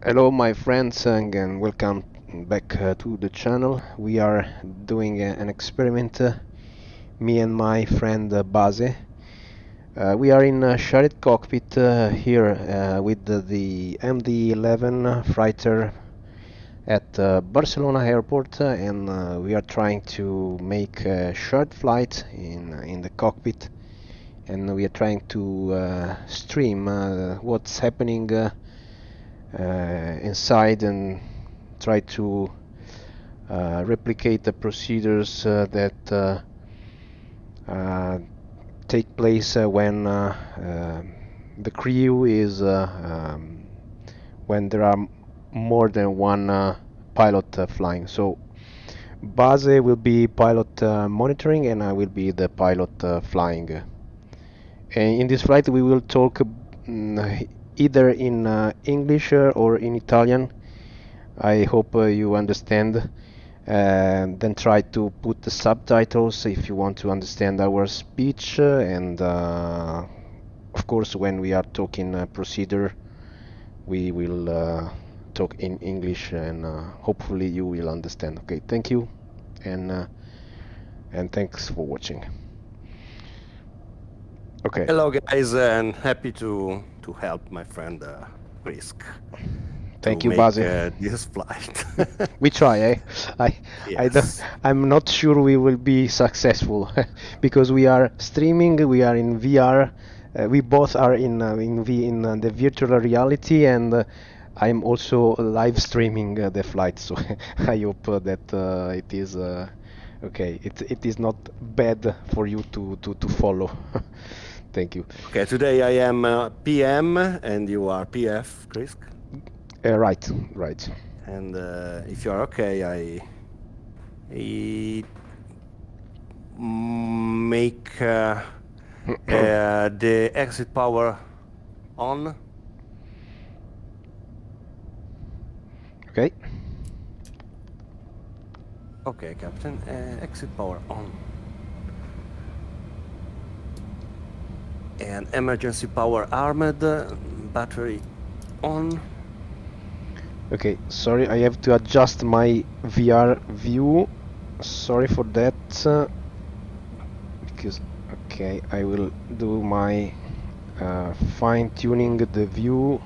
Hello my friends and welcome back to the channel. We are doing an experiment, me and my friend Base. We are in a shared cockpit here with the MD-11 fighter at Barcelona airport, and we are trying to make a shared flight in the cockpit, and we are trying to stream what's happening inside and try to replicate the procedures that take place when the crew is when there are more than one pilot flying. So Base will be pilot monitoring and I will be the pilot flying. And in this flight we will talk either in English or in Italian. I hope you understand. Then try to put the subtitles if you want to understand our speech. And of course, when we are talking procedure, we will talk in English, and hopefully you will understand. Okay, thank you, and thanks for watching. Okay. Hello guys, and happy to help my friend Risk. Thank to you, make Base. this flight. We try, eh? Yes. I'm not sure we will be successful because we are streaming, we are in VR, we both are in the virtual reality, and I'm also live streaming the flight. So I hope that it is okay. It is not bad for you to follow. Thank you. Okay, today I am PM and you are PF, Risk. Right. And if you are okay, I make the exit power on. Okay. Okay, Captain. Exit power on. And emergency power armed, battery on. Okay, sorry, I have to adjust my VR view. Sorry for that. Because, okay, I will do my fine-tuning the view.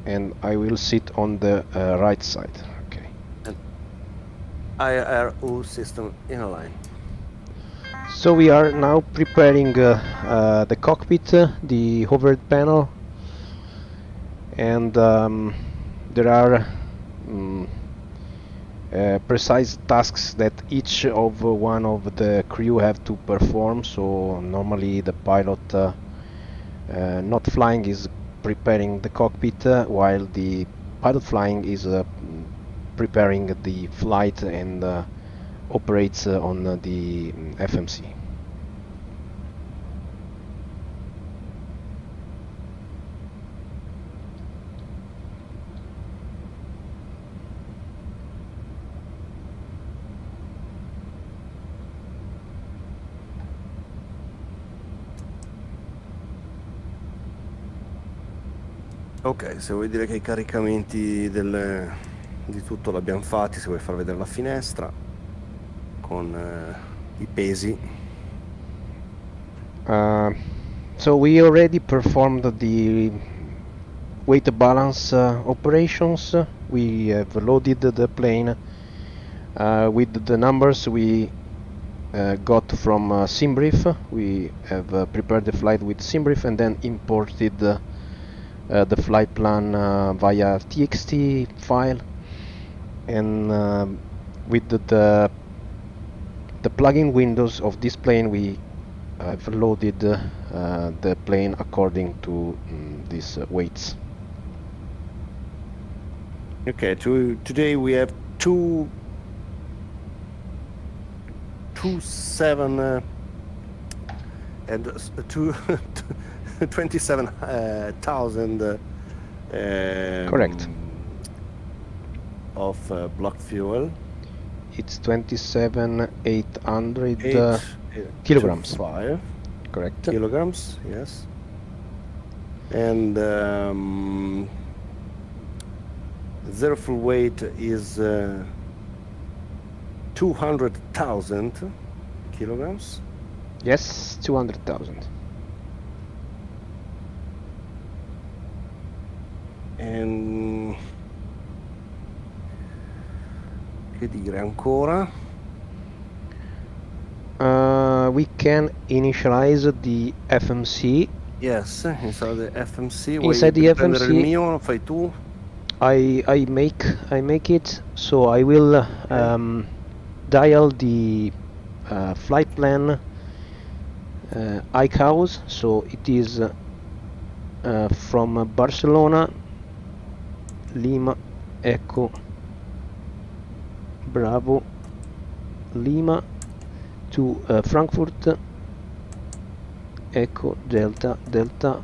And I will sit on the right side. Okay. And IRU system in line. So we are now preparing the cockpit, the overhead panel. And there are precise tasks that each of one of the crew have to perform. So normally the pilot not flying is preparing the cockpit, while the pilot flying is preparing the flight and operates on the FMC. Ok, se vuoi dire che i caricamenti di tutto l'abbiamo fatti, se vuoi far vedere la finestra con i pesi. So we already performed the weight balance operations. We have loaded the plane with the numbers we got from SimBrief. We have prepared the flight with SimBrief and then imported the flight plan via TXT file, and with the plugin windows of this plane we have loaded the plane according to these weights. Okay, today we have 27,000 Correct. Of block fuel. It's 27,800 kilograms. 5 Correct. Kilograms, yes. And their full weight is 200,000 kilograms. Yes, 200,000. And che dire ancora? We can initialize the FMC. Yes, inside the FMC. Inside the Vuoi prendere il FMC, mio? Lo fai tu? I make it. So I will dial the flight plan ICAOs. So it is from Barcelona, Lima, Echo, Bravo, Lima to Frankfurt, Echo, Delta, Delta,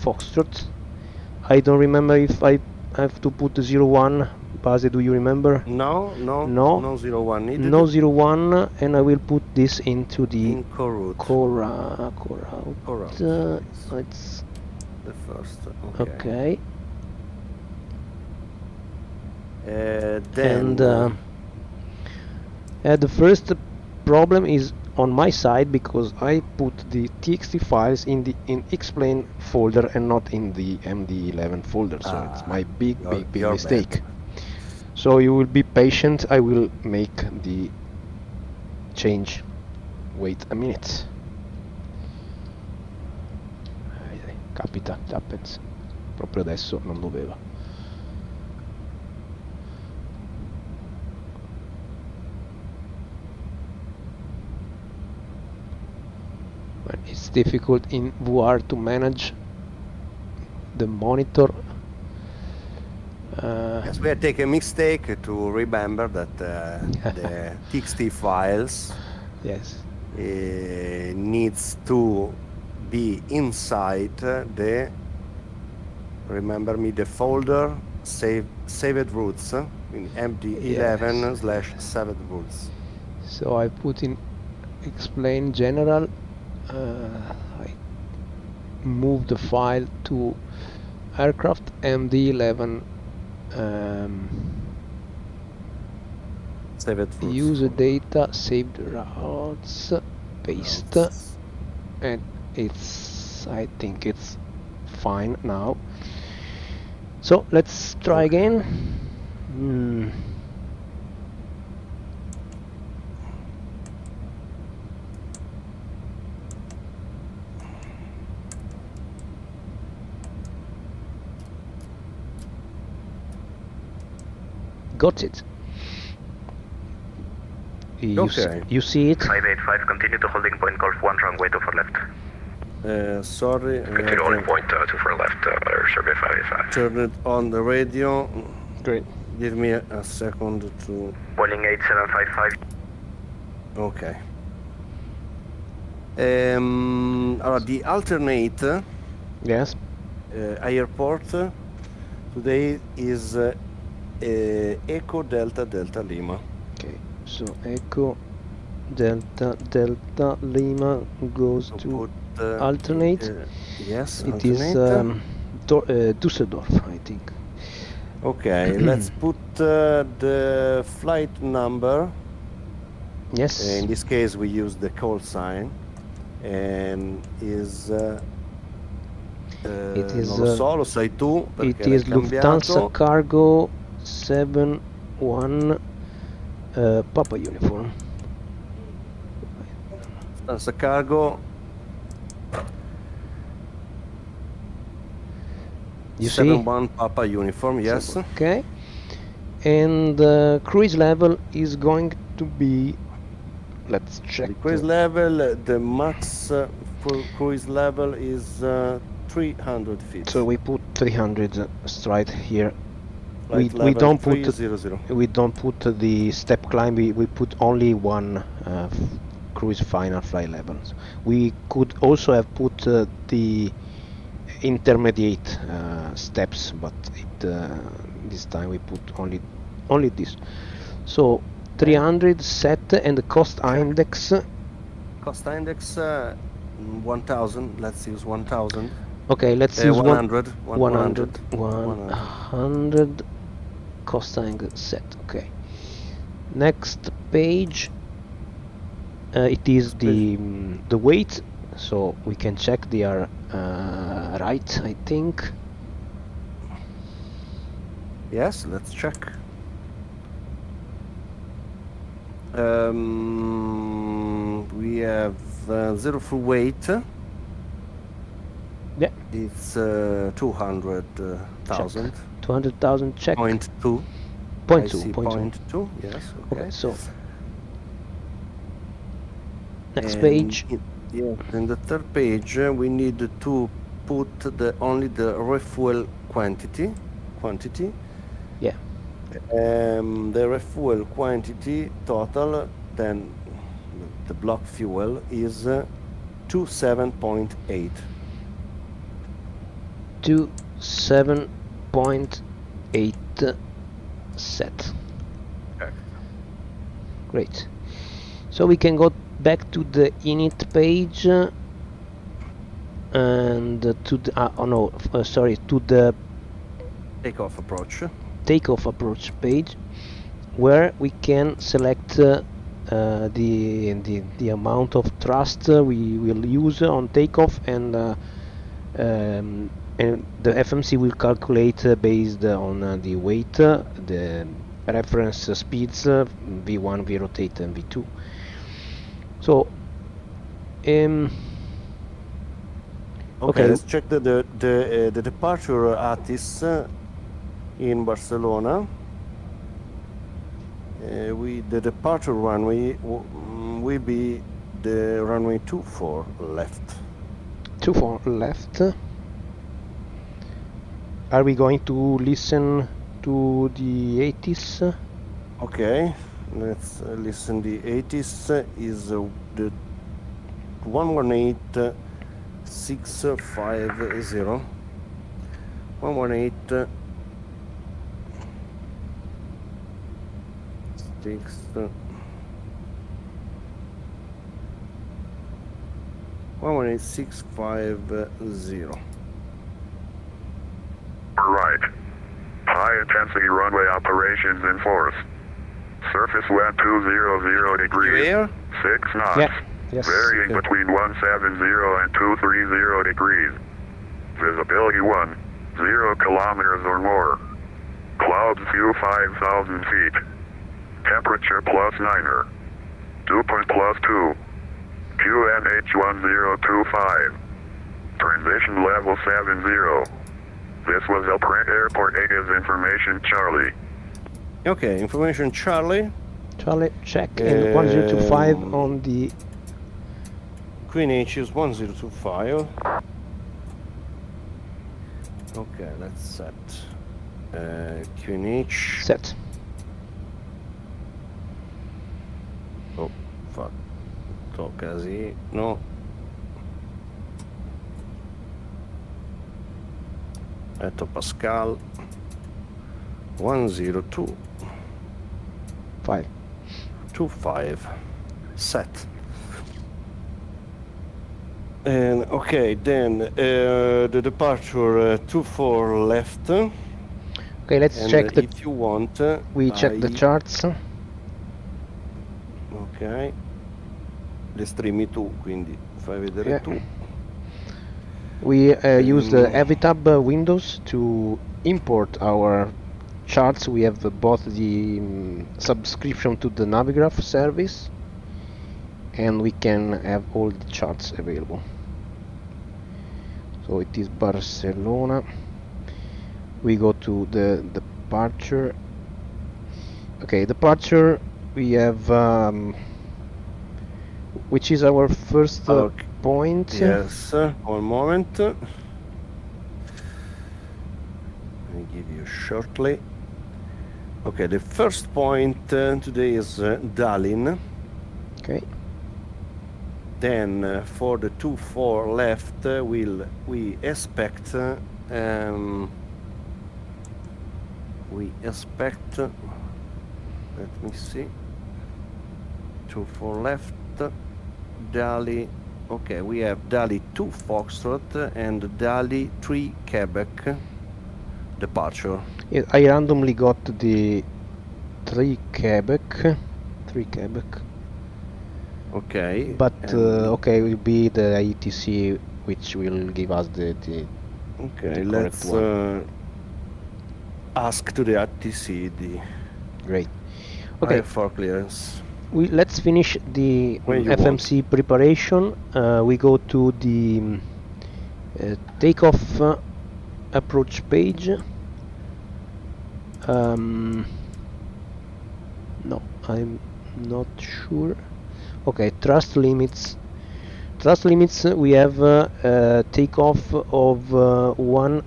Foxtrot. I don't remember if I have to put 01. Base, do you remember? No, No 01 needed. No 01, and I will put this into the In co-route. Co-route. It's the first. okay. Then the first problem is on my side because I put the TXT files in xplane folder and not in the MD-11 folder, so it's my big mistake. Bad. So you will be patient, I will make the change. Wait a minute. Capita, happens. Proprio adesso non doveva. It's difficult in VR to manage the monitor. Yes, we take a mistake to remember that the TXT files needs to be inside the the folder saved routes in MD-11/saved routes. So I put in explain general. I move the file to aircraft MD-11 saved routes. User data, saved routes, paste, and I think it's fine now. So let's try again. Got it. You see it? 585, continue to holding point Golf 1, runway 2 for left. Sorry. Continue holding point 2 for left, survey 585. Turn it on the radio. Great. Give me a second to... Boeing 8755. Okay. The alternate airport today is Echo Delta Delta Lima. Okay, so Echo Delta Delta Lima goes to alternate. Yes, it alternate. Is Düsseldorf, I think. Okay, let's put the flight number. Yes. In this case, we use the call sign, and is. It is. Non lo so, lo sai tu. It is Lufthansa Cargo 71 Papa Uniform. Lufthansa Cargo. You 71 Papa Uniform, yes. Okay. And cruise level is going to be. Let's check. The cruise level, the max cruise level is 300 feet. So we put 300 straight here. We don't put the step climb. We put only one cruise final flight levels. We could also have put the intermediate steps, but this time we put only this. So 300 set, and the cost index. Cost index 1000. Let's use 1000. Okay, let's use 100. 100 cost angle set. Okay. Next page. It is the weight, so we can check they are right, I think. Yes, let's check. We have zero full weight. Yeah. It's 200,000. 200,000 check. Point two. Point I two. see Point point two. two. Yes. Okay, so next And page. Yeah, in the third page, we need to put only the refuel quantity. Yeah. The refuel quantity total, then the block fuel is 27.8. 27.8 set. Great. So we can go back to the init page and to the to the Takeoff approach. takeoff approach page, where we can select the amount of thrust we will use on takeoff, and the FMC will calculate based on the weight, the reference speeds, V1, V rotate, and V2. So, Okay, let's check the departure ATIS in Barcelona. The departure runway will be the runway 24 left. 24 left. Are we going to listen to the 80s? Okay, let's listen. The 80s is the 118650. 118 118,650. Right. High intensity runway operations in force. Surface wind 200 degrees. Clear? 6 knots. Yeah. Yes. Varying Okay. between 170 and 230 degrees. Visibility 0 kilometers or more. Clouds view 5,000 feet. Temperature +9. Dew point +2. QNH 1025. Transition level 70. This was El-Prat Airport ATIS information, Charlie. Okay, information Charlie. Charlie, check, and 1025 on the Queen H is 1025. Okay, let's set Queen H. set. Oh, fuck. Così, no. Pascal 102 5. 25 set. And okay, then the departure 24 left. Okay, let's And check the. if you want, We check the charts. Ok, le streami tu, quindi fai vedere tu. We use the Evitab windows to import our charts. We have both the subscription to the Navigraph service, and we can have all the charts available. So it is Barcelona. We go to the departure. Okay, departure. We have which is our first point. Yes, one moment. I give you shortly. Okay, the first point today is Dallin. Okay. Then for the 24 left, we expect let me see, 24 left, Dali Okay, we have Dali 2 Foxtrot and Dali 3 Quebec departure. Yeah, I randomly got the 3 Quebec. Okay. But and okay, it will be the ATC which will give us the okay, correct let's one. ask to the ATC the Great. Okay, IFR clearance. let's finish the When you FMC preparation. We go to the takeoff approach page. No, I'm not sure. Okay, thrust limits. Thrust limits, we have takeoff of 108%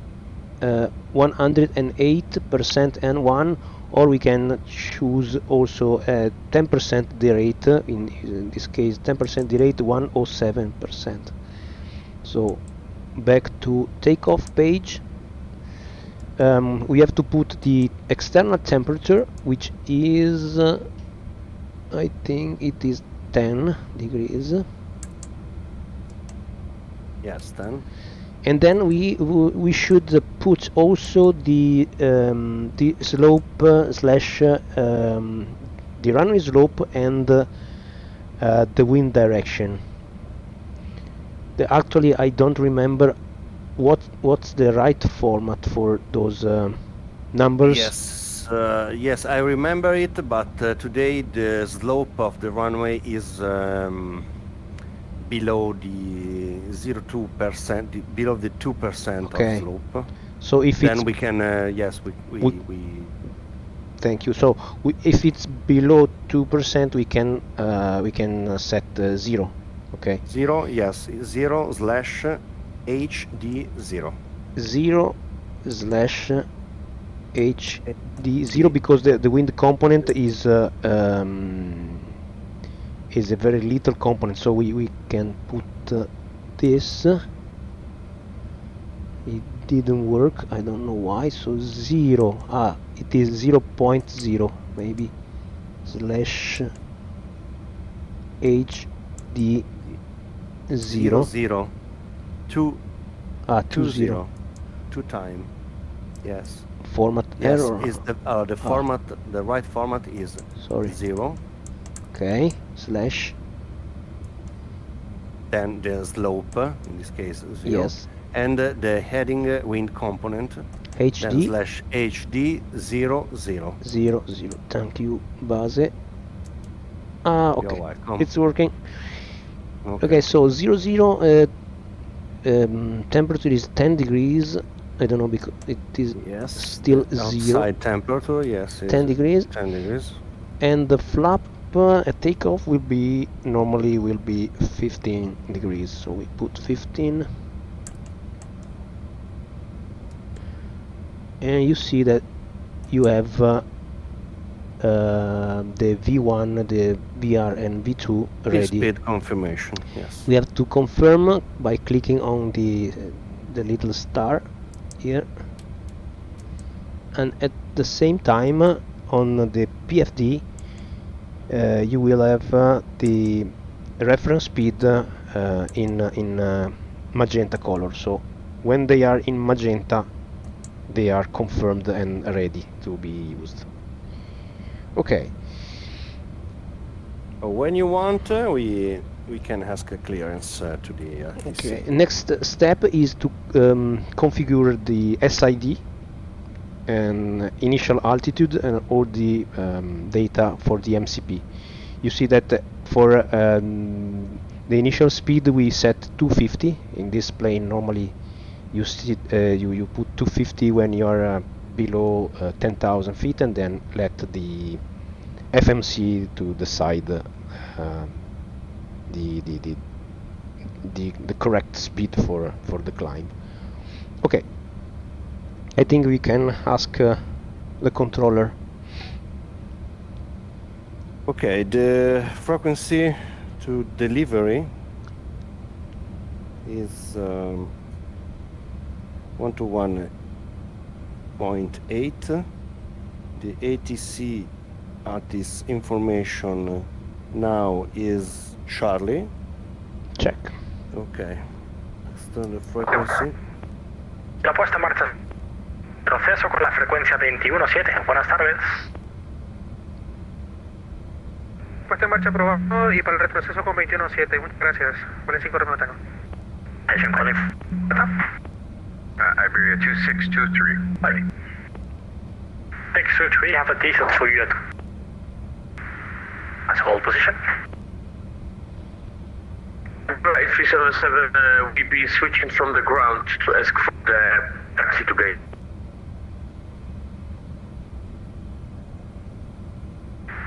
N1, or we can choose also 10% derate, in this case 10% derate 107%. So back to takeoff page. We have to put the external temperature, which is I think it is 10 degrees. Yes, then. And then we should put also the slope slash the runway slope and the wind direction. Actually, I don't remember what's the right format for those numbers. Yes, yes, I remember it, but today the slope of the runway is below the 0.2%, below the 2% Okay. of slope. So if Then it's we can, yes, we thank you. So if it's below 2%, we can set 0. Okay. 0, yes, 0 slash HD 0. 0 slash HD 0, because the wind component is a very little component, so we can put this. It didn't work, I don't know why. So 0, it is 0.0 maybe, slash HD 0 0 2 20 2 time. Yes. format Yes, error. is the format, the right format is Sorry. 0. Okay, slash, Then the slope, in this case 0. yes, And the heading wind component, then HD slash HD 0 0. 0 0. Thank you, Base. Okay, You're welcome. it's working. Okay, so 0 0 temperature is 10 degrees. I don't know, because it is Yes. still 0. Outside temperature, yes. 10 degrees. 10 degrees. And the flap at takeoff will be 15 degrees. So we put 15. And you see that you have the V1, the VR, and V2 ready. Speed confirmation, yes. We have to confirm by clicking on the little star here, and at the same time on the PFD you will have the reference speed in magenta color. So when they are in magenta, they are confirmed and ready to be used. Okay. When you want, we can ask a clearance to the RTC. Okay. Next step is to configure the SID and initial altitude and all the data for the MCP. You see that for the initial speed we set 250. In this plane normally you see you put 250 when you are below 10,000 feet, and then let the FMC to decide the correct speed for the climb. Okay, I think we can ask the controller. Okay, the frequency to delivery is 121.8. The ATC at this information now is Charlie. Check. Ok. Extended frequency. La puesta en marcha. Proceso con la frecuencia 21.7. Buenas tardes. Puesta en marcha aprobado y para el retroceso con 21.7. Muchas gracias. Con el 5 no tengo. Station calling. Iberia 2623. Vale. 623, have a diesel for you at hold position. Right, 377, we'll be switching from the ground to ask for the taxi to gate.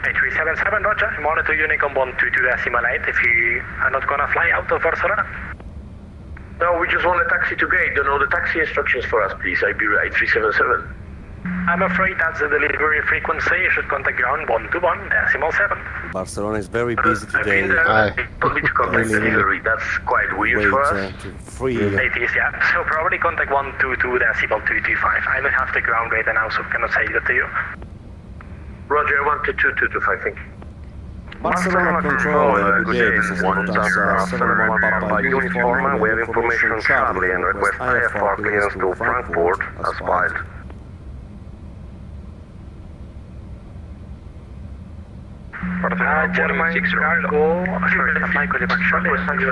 8377, roger. Monitor Unicom 122.8 if you are not gonna fly out of Barcelona. No, we just want a taxi to gate. Don't know the taxi instructions for us, please. Iberia 8377. I'm afraid that's the delivery frequency. You should contact ground 121.7. Barcelona is very busy I've today. been there. They told me to contact Really, delivery. That's quite weird Wait for us. to free. It is, yeah. So probably contact 122.225. I don't have the ground rate now, so cannot say that to you. Roger, 122.225, thank you. Barcelona control, good day. This is 171 Papa uniform. We have information on Charlie and request IFR clearance to Frankfurt as filed. German cargo,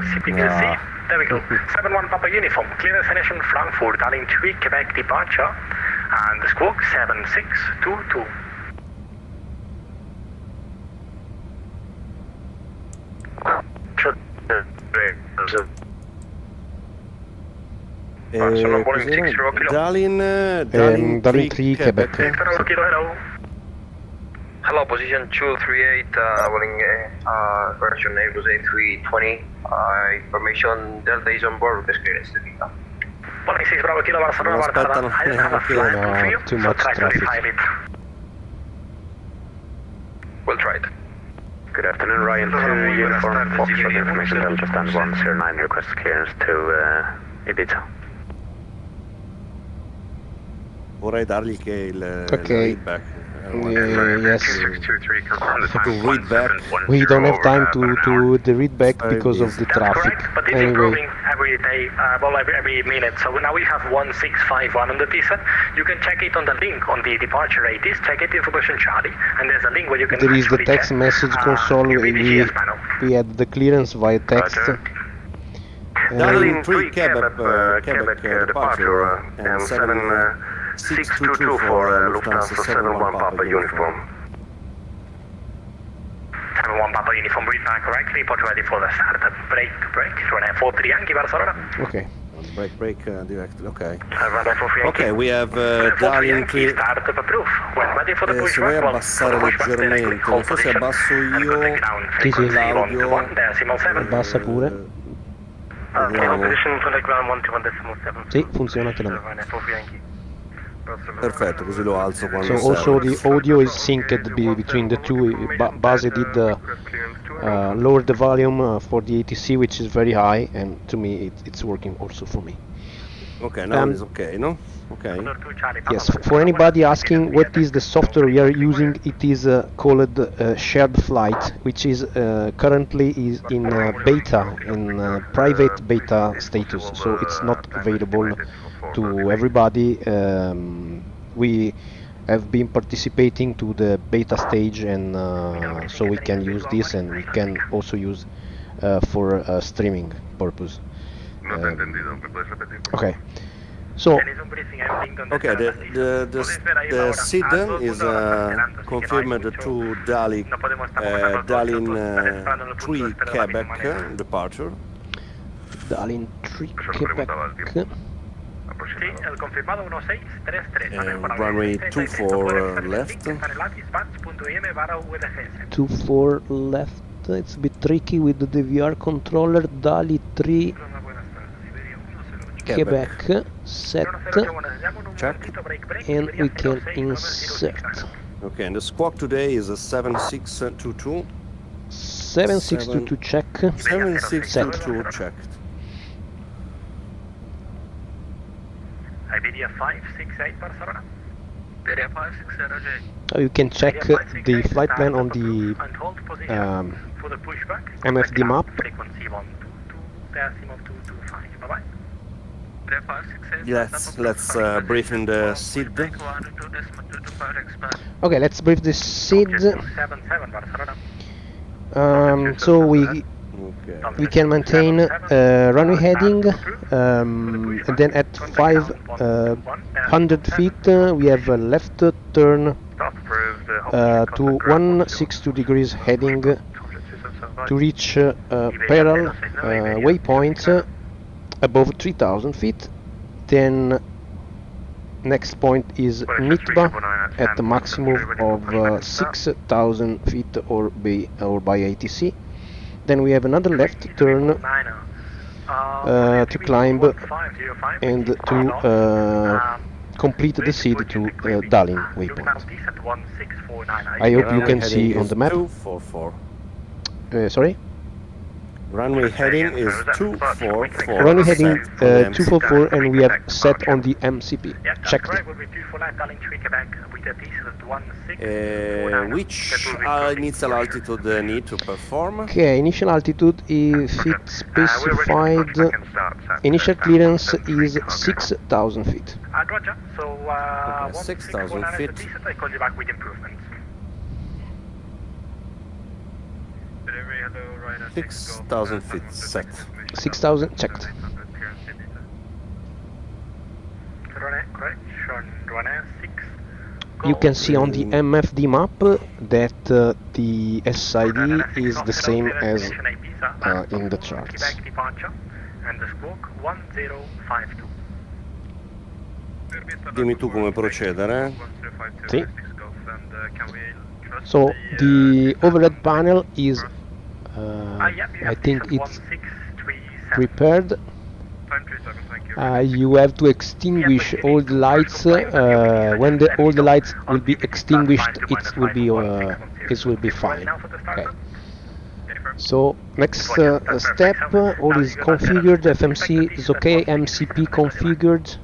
CPQC. There we go. 71 Papa Uniform, clear destination Frankfurt, Darling 3, Quebec departure, and the squawk 7622. Dalin 3 Quebec. Hello, position 238, calling version Airbus A320. Information Delta is on board with the clearance to Delta. 16 Bravo Kilo Barcelona, aspettano I don't have a flight no, for you, too so much try to traffic. define it. We'll try it. Good afternoon, Ryan 2, uniform, Foxtrot information, Delta stand 109, request clearance to Ibiza. Vorrei dargli che il Okay. feedback. Yes. 623, confirm the To time read back. 1710 We don't have time for an to hour. the read back Very because of busy. the That's traffic. correct, but it's Anyway, improving every day, well, every minute. So now we have 1651 on the TSAT. You can check it on the link on the departure rate. Check it information Charlie, and there's a link where you can there is the actually text check, message console. the We VDGS panel. had the clearance via text. Roger. And Darling 3 Quebec, Quebec departure, and 7622 for Lufthansa 71 Papa uniform. 71 Papa Uniform, read back correctly, port ready for the start. Break, runway 43 Yankee Barcelona. Okay. Break directly. Okay. Runway 43 Yankee. Ok, we have Darling 3. Start approved. When ready for the Se pushback, vuoi abbassare leggermente, non so se abbasso io Sì, sì. l'audio. Abbassa pure. Vediamo. Position for the ground 121.7. Sì, funziona anche da me. Runway 43 Yankee. Perfetto, così lo alzo quando So also serve. the audio is synced between the two. Base did lower the volume for the ATC, which is very high, and to me it's working also for me. Ok, now it's okay, no? Ok. Yes, for anybody asking what is the software we are using, it is called Shared Flight, which is currently is in beta, in private beta status, so it's not available to everybody. We have been participating to the beta stage, and so we can use this, and we can also use for streaming purpose. Okay. So Okay, the SID is confirmed to Dalin 3 Quebec departure. Dalin 3 Quebec. Sì, il confermato 1633. And runway 24 left. 24 left. It's a bit tricky with the VR controller. Dali 3 Quebec set, Check. and we can insert. Okay, and the squawk today is a 7622. 7622 check. 7622 checked. Iberia 568 Barcelona. Iberia 568. You can check the flight plan on the for the pushback. MFD map. Frequency 122 Azimuth 225. Bye bye. Let's brief in the SID. Okay, let's brief the SID. 277 Barcelona. So we Okay. can maintain runway heading, and then at 500 feet we have a left turn to 162 degrees heading to reach parallel waypoint above 3000 feet. Then next point is Nitba at the maximum of 6000 feet or by ATC. Then we have another left turn to climb and to complete the SID to Dalin waypoint. I hope you can see on the map. 244. Sorry? Runway heading is 244. Runway heading set on the 244, and we have set on the MCP. Checked. Which initial altitude need to perform? Okay, initial altitude, if it's specified, initial clearance is 6000 feet. Roger. So, Okay, 6,000 feet. I call you back with improvements. 6,000 feet set. 6000 checked. Correction, Rwanda 6. You can see on the MFD map that the SID is the same as in the charts. Quebec departure and the squawk 1052. Dimmi tu come procedere. Sì. So the overhead panel is I think it's prepared. You have to extinguish all the lights. When all the lights will be extinguished, it will be fine. Okay. So next step, all is configured. FMC is okay. MCP configured.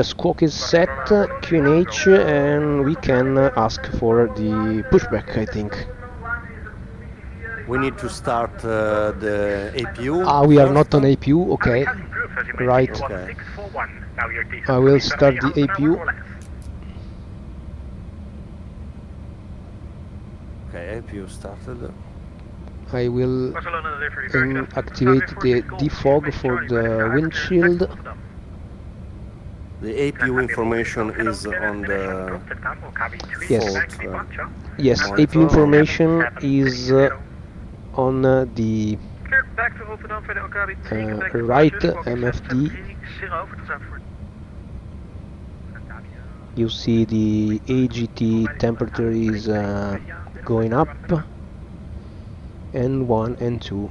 Squawk is set. QNH, and we can ask for the pushback, I think. We need to start the APU. We are first. not on APU, okay. Right. Okay. I will start the APU. Okay, APU started. I will activate the defog for the windshield. The APU information is on the Yes. fault. Yes, APU information is on the right MFD. You see the AGT temperature is going up, N1 and 2.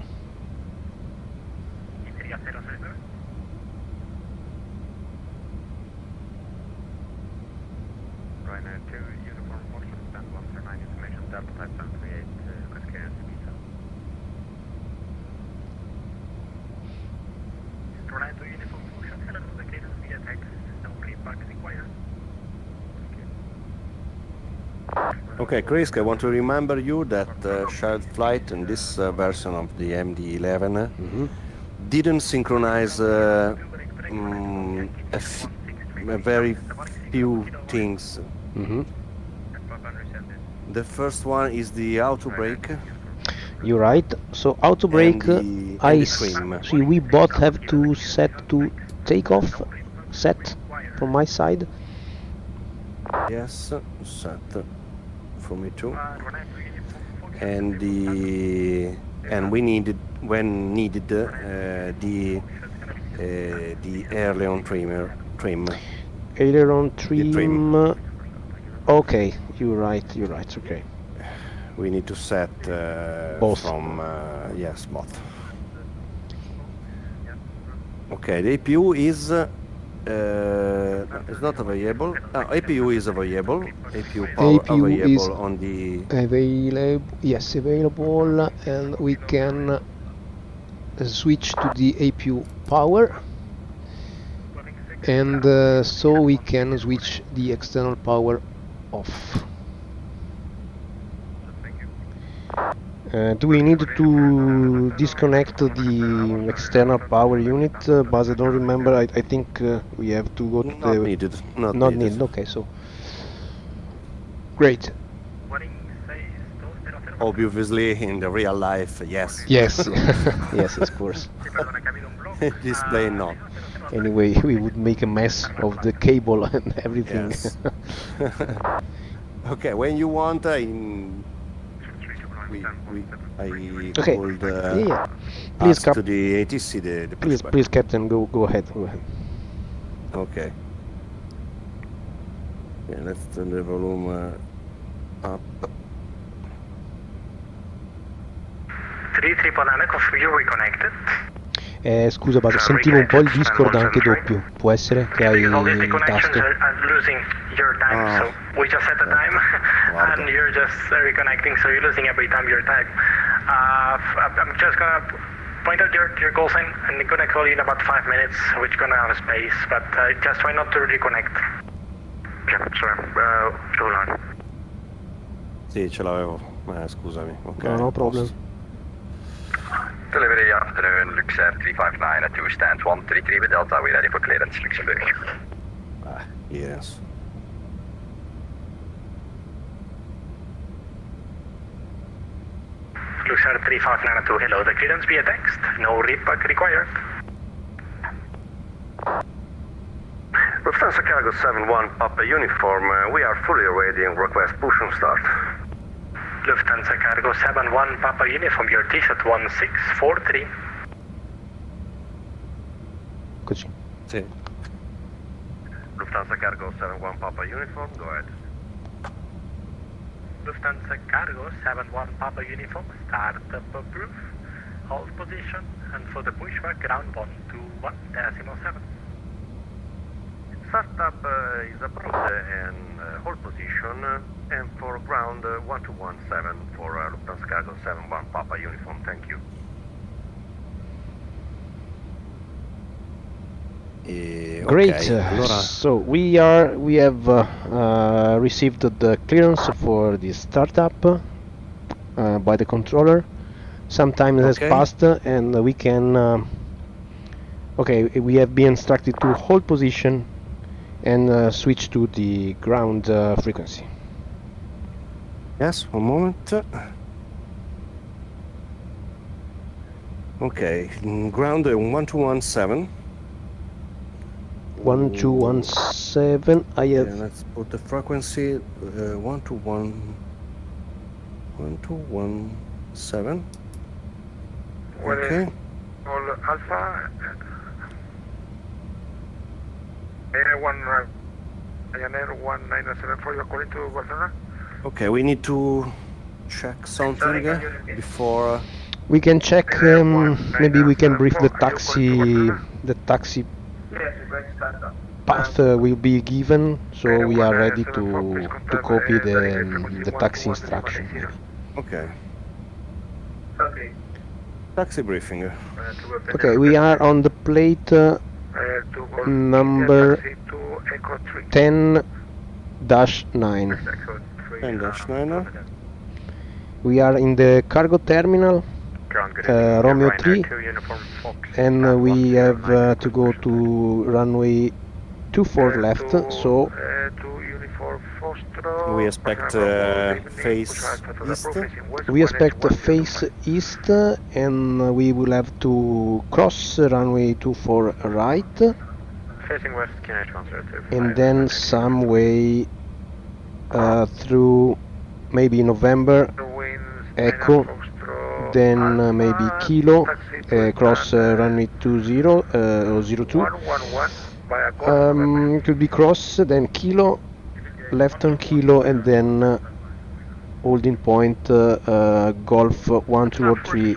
Okay, Chris, I want to remember you that shared flight in this version of the MD-11 didn't synchronize a very few things. The first one is the auto brake. You're right. So auto brake, And I the trim. see we both have to set to take off. Set from my side. Yes, set for me too. And we needed the aileron trim. Aileron trim. trim. Okay, you're right. Okay. We need to set Both. from yes, both. Okay, the APU is it's not available. APU is available. APU power APU available is on the available. Yes, available, and we can switch to the APU power, and so we can switch the external power off. Do we need to disconnect the external power unit? But I don't remember. I think we have to go to Not the... needed. Not Not needed. needed. Okay, so... Great. Obviously, in the real life, yes. Yes. Yes, of course. This plane, no. Anyway, we would make a mess of the cable and everything. Yes. Okay, when you want, I Okay. could Yeah. Please, ask Cap. to the ATC the Please, pushback. please, Captain, go ahead. Go ahead. Okay. Yeah, let's turn the volume up. 3999, configure you reconnected. Scusa, Base, sentivo un po' il Discord anche doppio. Può essere che hai Because all these il deconnections tasto. are losing your time, Ah. so we just set the time Guarda. and you're just reconnecting, so you're losing every time your time. I'm just gonna point out your call sign and I'm gonna call you in about 5 minutes, which gonna have a space, but just try not to reconnect. Yeah, sorry, hold on. Sì, ce l'avevo. Scusami. Ok. No problem. Delivery afternoon, Luxair 359 at 2 stand 133 with Delta, we're ready for clearance, Luxembourg. Yes. Luxair 3592, hello, the clearance via text, no readback required. Lufthansa Cargo 71 Papa Uniform, we are fully ready and request push and start. Lufthansa Cargo 71 Papa Uniform, your T-shirt 1643. Eccoci. Sì. Lufthansa Cargo 71 Papa Uniform, go ahead. Lufthansa Cargo 71 Papa Uniform, start up approved, hold position, and for the pushback ground 121.7. Startup is approved and hold position, and for ground 1217 for Lufthansa Cargo 71 Papa Uniform, thank you. Great. Okay, allora, So we have received the clearance for the startup by the controller. Some time has Okay. passed, and we can. Okay, we have been instructed to hold position and switch to the ground frequency. yes, one moment. Okay, ground 1217. 1217. I have. Yeah, let's put the frequency 1217. Okay. All Alpha. Air 1974, you're calling to Barcelona? Okay, we need to check something before. We can check. Maybe we can brief the taxi. The taxi path will be given, so we are ready to copy the taxi instruction. Maybe. Okay. Taxi briefing. Okay, we are on the plate number 10-9. 10-9. We are in the cargo terminal, Romeo 3, and we have to go to runway 24 left, so We expect face east. we expect a face east, and we will have to cross runway 24 right, Facing west, and then some way through maybe November, Echo, then maybe Kilo, cross runway 20 or 02. Could be cross, then Kilo, left on Kilo, and then holding point Golf 1, 2 or 3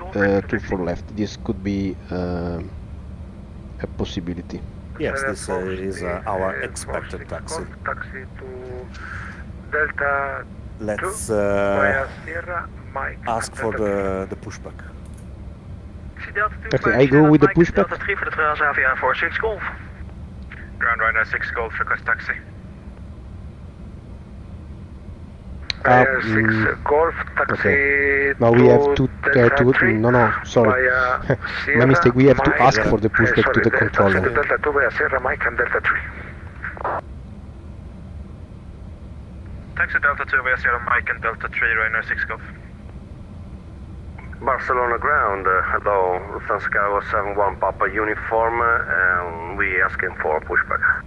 to for left. This could be a possibility. Yes, this is our expected taxi. Taxi to Delta Let's 2 via Sierra Mike. ask for the pushback. Okay, I go with the pushback. Delta 3 for the Transavia for 6 Golf. Ground right now 6 Golf, request taxi. 6 Golf, taxi Okay. Now we have to Delta 3 no, sorry. via My mistake. We have to Mike, ask for the pushback to the controller. Delta 2 via Sierra Mike and Delta 3. Taxi Delta 2 via Sierra Mike and Delta 3, Ryanair 6 Golf. Barcelona ground, hello, Lufthansa Cargo 71 Papa uniform, we asking for pushback.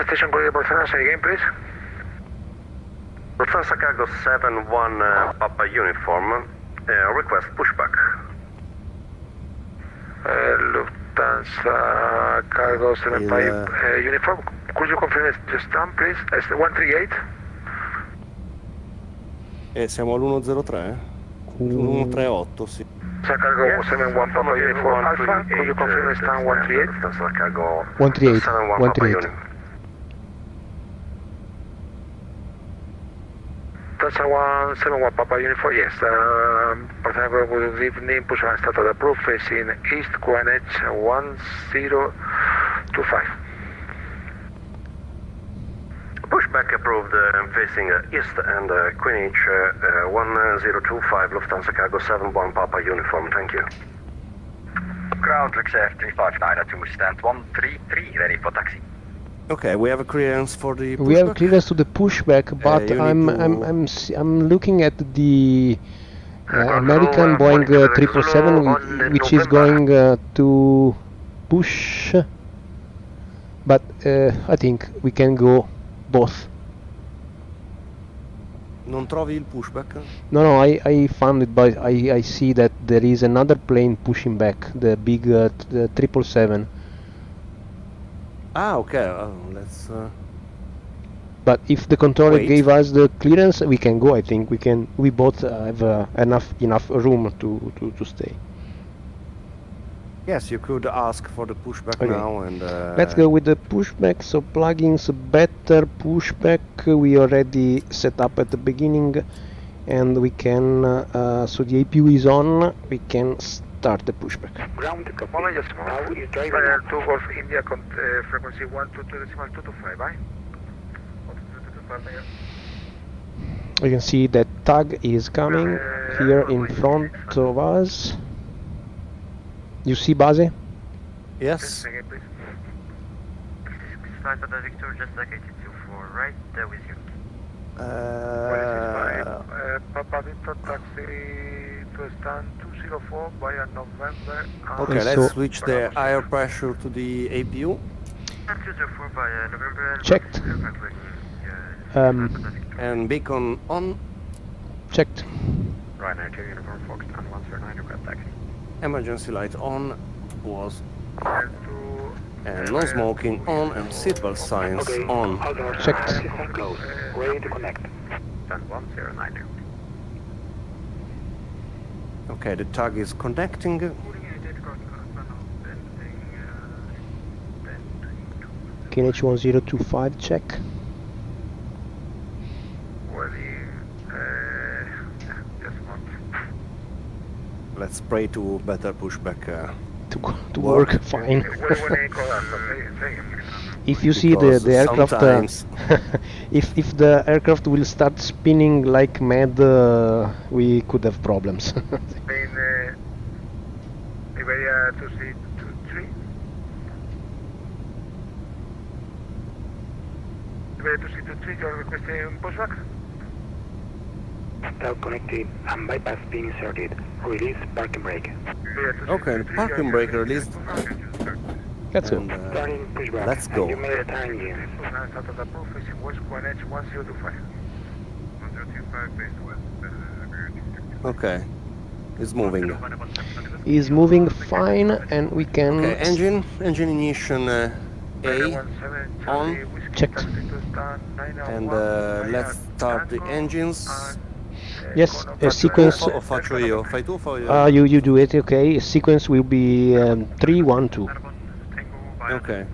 Station Korea Barcelona, say again please. Lufthansa Cargo 71 Papa uniform, request pushback. Lufthansa Cargo 75 uniform, could you confirm the stamp please? It's 138? Siamo all'103? 138, sì. Cargo 71 Papa uniform Alpha, could you confirm the stamp 138? Lufthansa Cargo 138. 71 Papa uniform. Delta 171 Papa uniform, yes. Barcelona good evening, pushback status approved, facing east, QNH 1025. Pushback approved, facing east and Queen H 1025 Lufthansa Cargo 71 Papa uniform, thank you. Ground XF 359 to stand 133, ready for taxi. Okay, we have a clearance for the pushback. We have clearance to the pushback, but I'm looking at the American Boeing 777, which is going to push. But I think we can go both. Non trovi il pushback? No, I found it, but I see that there is another plane pushing back, the big the 777. Ah, okay, let's... But if the controller Wait. gave us the clearance, we can go. I think we can. We both have enough room to stay. Yes, you could ask for the pushback Okay. now and... Let's go with the pushback. So plugins, better pushback. We already set up at the beginning, and we can. So the APU is on. We can start the pushback. Ground moment, just now is driving 2 Golf India frequency 122.225, right? You can see that tag is coming here in front of us. You see Base? Yes. Flight of the Victor, just like 8224, right there with you. Papa Victor taxi to stand 204 via November. Okay, So- let's switch the air pressure to the APU. 204 via November. Checked. And beacon on. Checked. Ryanair 2 Uniform Fox 109, request taxi. Emergency light on. Was. And no smoking on and seatbelt signs on. Checked. Ready to connect. Stand 109. Okay, the tag is connecting. KNH 1025 check. Let's pray to better pushback. To work fine. If you see Because the aircraft, sometimes- if the aircraft will start spinning like mad, we could have problems. Iberia 2C23. Iberia 2C23, you're requesting pushback? Start connected and bypass being inserted. Release parking brake. Okay, the parking brake released. Let's go. And, Starting pushback. let's go. And you made a time engine. Status approved, facing west QNH 1025. 1025 based west. Okay, it's moving. Is moving fine, and we can. Okay, engine ignition A on. Checked. And let's start the engines. Yes, a sequence. O faccio io? Fai tu o fai io? You do it. Okay. A sequence will be 3, 1, 2. Okay.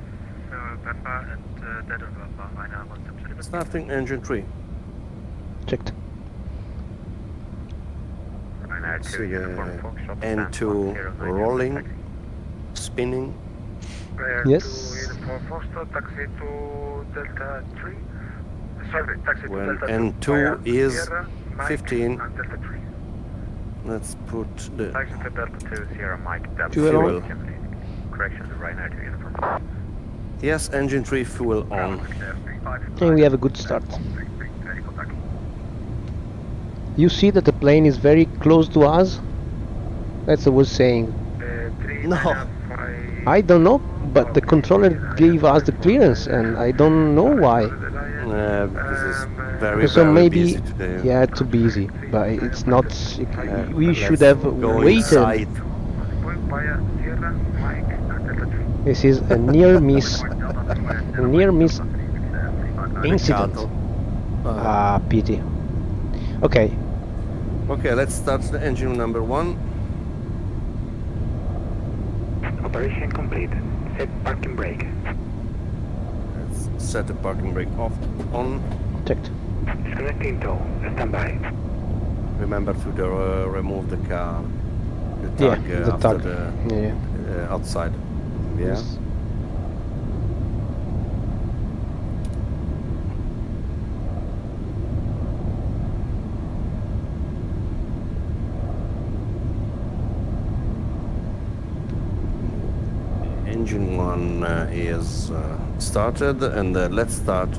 Starting engine 3. Checked. See N2 rolling, spinning. Yes. for Foster, taxi to Delta 3. Sorry, taxi to When Delta 2. N2 via is Sierra, Mike 15. and Delta 3. Let's put the Taxi to Delta 2, Sierra Mike, Delta Fuel on. Correction, the right now to uniform. yes, engine 3 fuel on. And we have a good start. You see that the plane is very close to us? That's what I was saying. No. I don't know, but the controller gave us the clearance and I don't know why. Because it's very, So very maybe, busy today. yeah, too busy, but it's not, we should Let's have go waited. inside. Via Sierra, Mike and Delta 3. This is a near miss incident. Peccato. Ah, pity. Okay, Okay, let's start the engine number 1. Operation complete. Set parking brake. Let's set the parking brake off on. checked. Disconnecting tow. Standby. Remember to remove the car, the Yeah, tag the after tag. the Yeah. outside. Yeah. Yes. Engine 1 is started, and let's start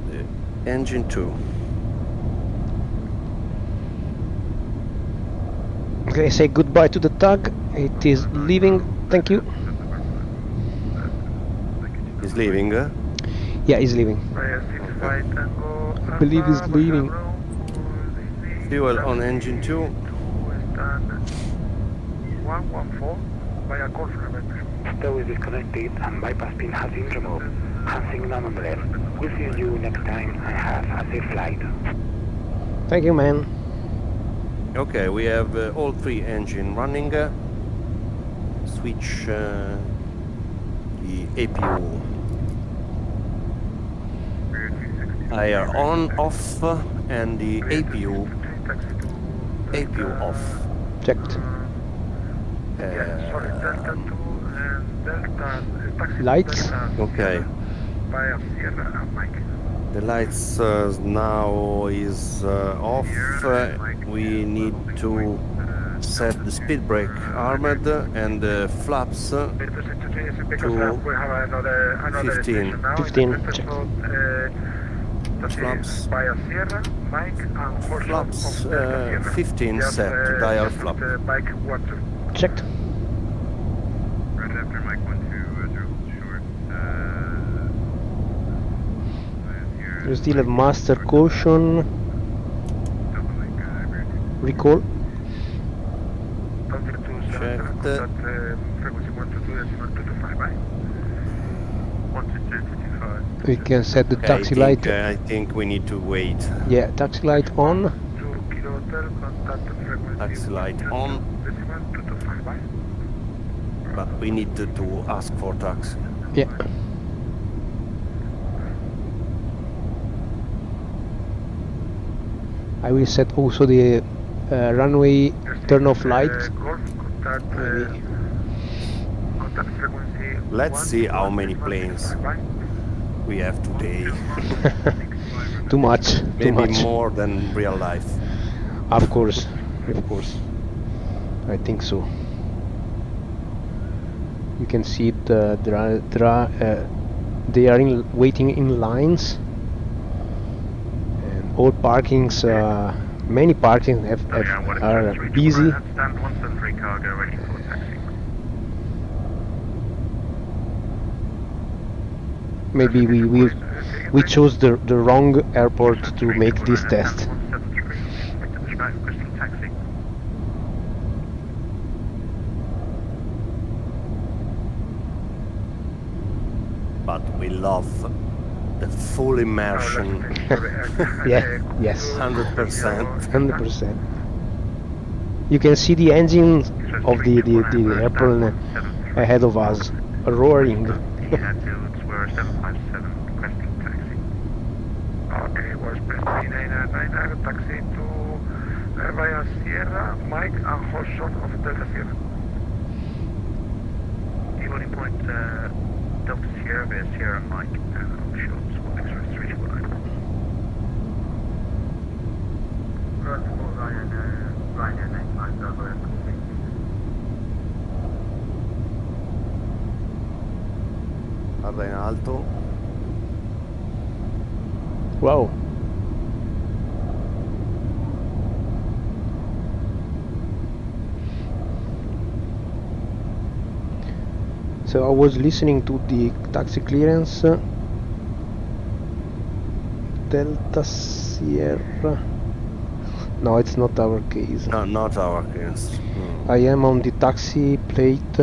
the engine 2. Okay, say goodbye to the tug. It is leaving. Thank you. Is leaving. Yeah, he's leaving. Via 65 Tango. I believe he's leaving. Fuel on engine 2. 114 via call from November. Tow is disconnected and bypass pin has been removed. Passing number left. We'll see you next time and have a safe flight. Thank you, man. Okay, we have all 3 engine running. Switch the APU. IR on, off, and the APU off. Checked. Sorry, Delta 2 and Delta taxi. Lights? Delta Okay. Via Sierra, Mike. The lights now is off. We need to set the speed brake armed and the flaps to Because we have another 15. station now. 15, check. Flaps. Via Sierra, Mike and horse Flaps, of Delta Sierra. 15 Just, set to dial just flap. Mike 1 2. Checked. Right after Mike 12, short. You still have master caution. Recall. Checked. Frequency 122.225, right? 122.225. We can set the Okay, taxi light. I think we need to wait. Yeah, taxi light on. 2 Kilo Hotel, contact frequency. Taxi light on. 122.225, right? But we need to ask for taxi. Yeah. I will set also the runway turn off light. Golf, contact, Maybe. contact frequency. Let's see how many planes 122.5, right? we have today. Too much. Too Maybe much. more than real life. Of course. Of course. I think so. You can see they are waiting in lines, and all parkings, many parkings are busy. Stand 173 cargo ready for taxi. Maybe we chose the wrong airport to make this test. 173, requesting taxi. But we love the full immersion. Yeah. Yes. 100%. 100%. You can see the engine of the airplane ahead of us roaring. Attitudes were 757, requesting taxi. Okay, was pressing 999, taxi to via Sierra, Mike and Horshon of Delta Sierra. landing point, Delta Sierra, via Sierra Mike, short, Swan X-ray 319. Ryanair 95 Bravo Echo. Guarda in alto. Wow. So I was listening to the taxi clearance. Delta Sierra. No, it's not our case. No, not our case. No. I am on the taxi plate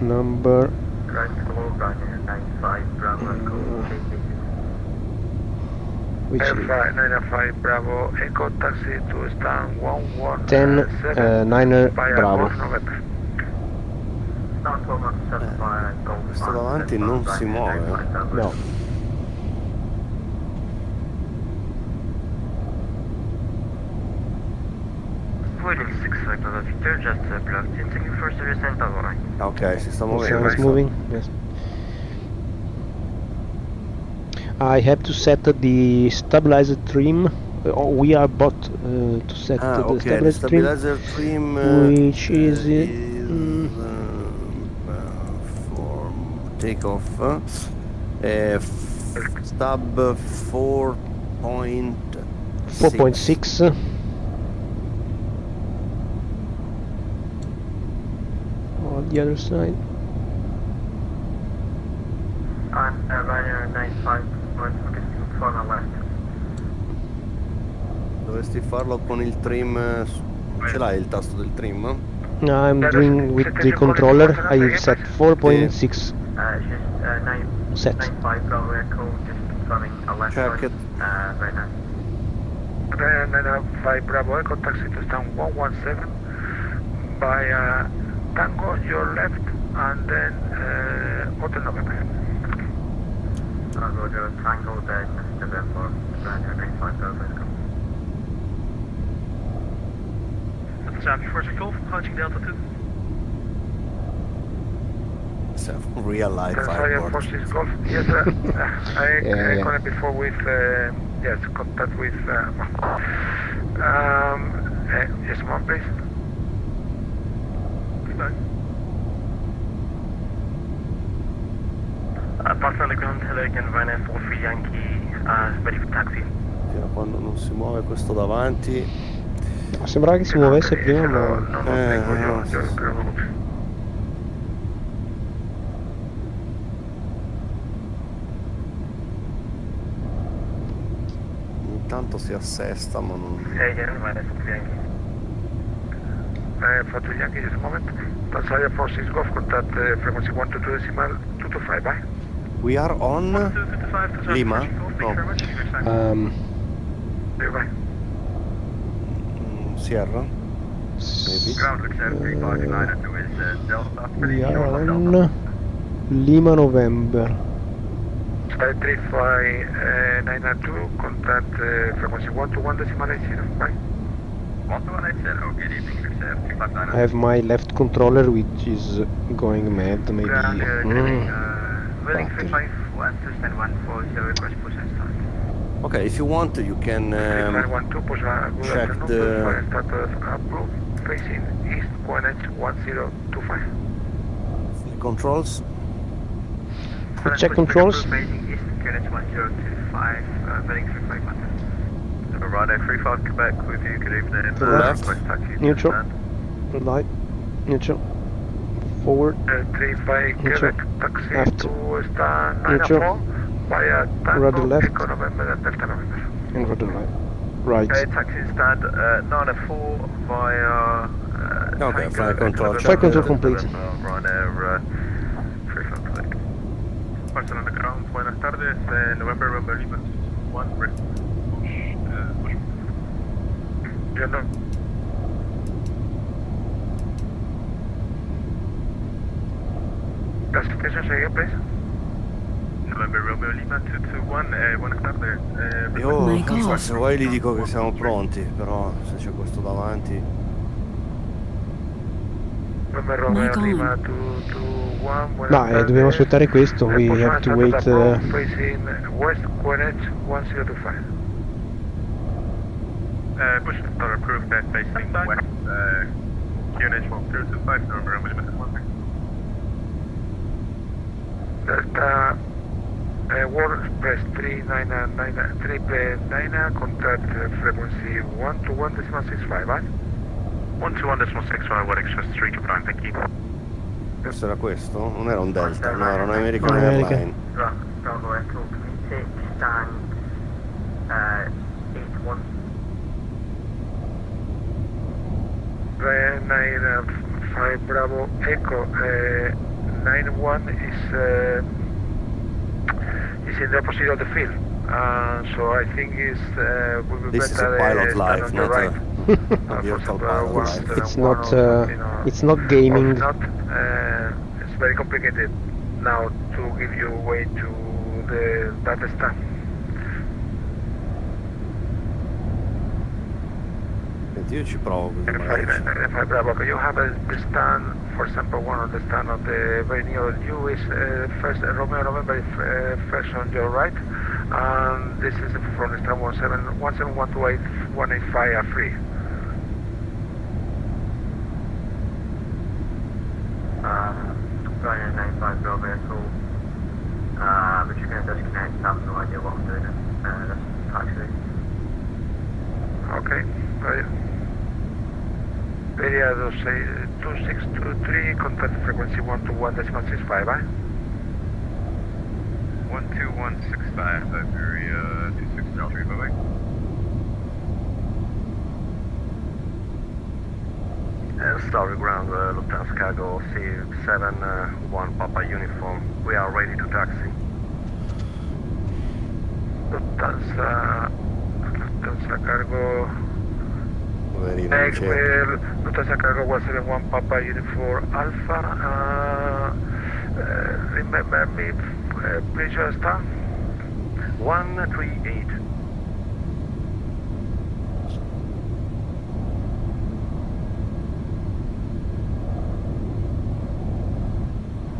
number. Right, hello, Ryanair 95 Bravo Echo. Which is 905 Bravo Echo taxi to stand 117 10 9er via Bravo. Golf November. Questo davanti non si muove. No. Ok, si sta So muovendo. it's moving. Yes. I have to set the stabilizer trim. We are about to set the Okay, the stabilizer stabilizer trim which is for takeoff. Stab 4.6. 4.6. On the other side. On Ryanair 95, forma left. Dovresti farlo con il trim. Ce l'hai il tasto del trim? No, I'm doing with the controller. I set 4.6 set. 95 Bravo Echo, just confirming a left Check it. right now. 905 Bravo Echo taxi to stand 117 via Tango your left and then Hotel November. Roger, Tango dead, November, Ryanair 95 Bravo Echo. Traffic Force Golf, approaching Delta 2. It's a real life Sorry, airport. Forces Golf. Yes, I connected before with yes, contact with yes, one please. Goodbye. Parcel ground, hello again, Ryanair 43 Yankee, ready for taxi. Fino a quando non si muove questo davanti. Sembrava che si muovesse prima, ma No, tengo yo creo. Intanto si assesta, ma non. Hey again, Ryanair 43 Yankee. For the Yankee, just a moment. Tanzania Forces Golf, contact frequency 122.225, bye. We are on Lima. No. Bye. Sierra. Maybe. Ground looks at 359 and is Delta. we are on Lima November. 35992, contact frequency 121.80, bye. 12180, okay, evening, looks at 359. I have my left controller which is going mad, maybe. Willing 351 to stand 140, request push and start. Okay, if you want, you can 912, push check the status approved, facing east, QNH 1025. controls. Check controls. Facing east, QNH 1025, willing 351. Ryanair 35 Quebec with you, good evening. Left. Request taxi to Neutral. stand. Red light. Neutral. Forward. 35 Neutral. Quebec, taxi Left. to stand Neutral. 904, via Rudder Tango, left. Echo November, and Delta November. And rudder right. Right. Okay, taxi stand 904 via. Okay, flight control. Flight control complete. Ryanair 35 Quebec. Barcelona ground, buenas tardes. November Lima 1, push. You know. Classification again, please. November Romeo Lima 221, buenas tardes. Io se vuoi gli dico che siamo pronti, però se c'è questo davanti. November Romeo Lima 221. Ma dobbiamo aspettare questo, we have to wait. Facing west, QNH 1025. Bush Star approved that facing west, QNH 1025, November, limited 1. Delta World Express 399, contact frequency 121.65, right? 121.65, World Express 399, thank you. Forse era questo? Non era un Delta, no, era un American American. Airline. Bravo Echo, can you take stand 81? 95 Bravo Echo, 91 is in the opposite of the field. So I think will be This is better a pilot stand life, on the not right. a virtual pilot life. It's not gaming. If not, it's very complicated now to give you way to the data stand. Senti, io ci provo così magari. F5 Bravo, you have the stand, for example, one of the stand of the very near you is first Romeo November is first on your right, and this is from the stand 17128 are free. Ryanair 95 Bravo Echo, we're just going to disconnect, I have no idea what I'm doing, that's taxi. Okay, right. Area 2623, contact frequency 121.65, right? 12165, area 2603, bye-bye. Starry ground, Lufthansa Cargo C71 Papa Uniform. We are ready to taxi. Lufthansa Cargo. Poverino, non c'è. Lufthansa Cargo 171 Papa Uniform Alpha. Remember me, please, your star? 138.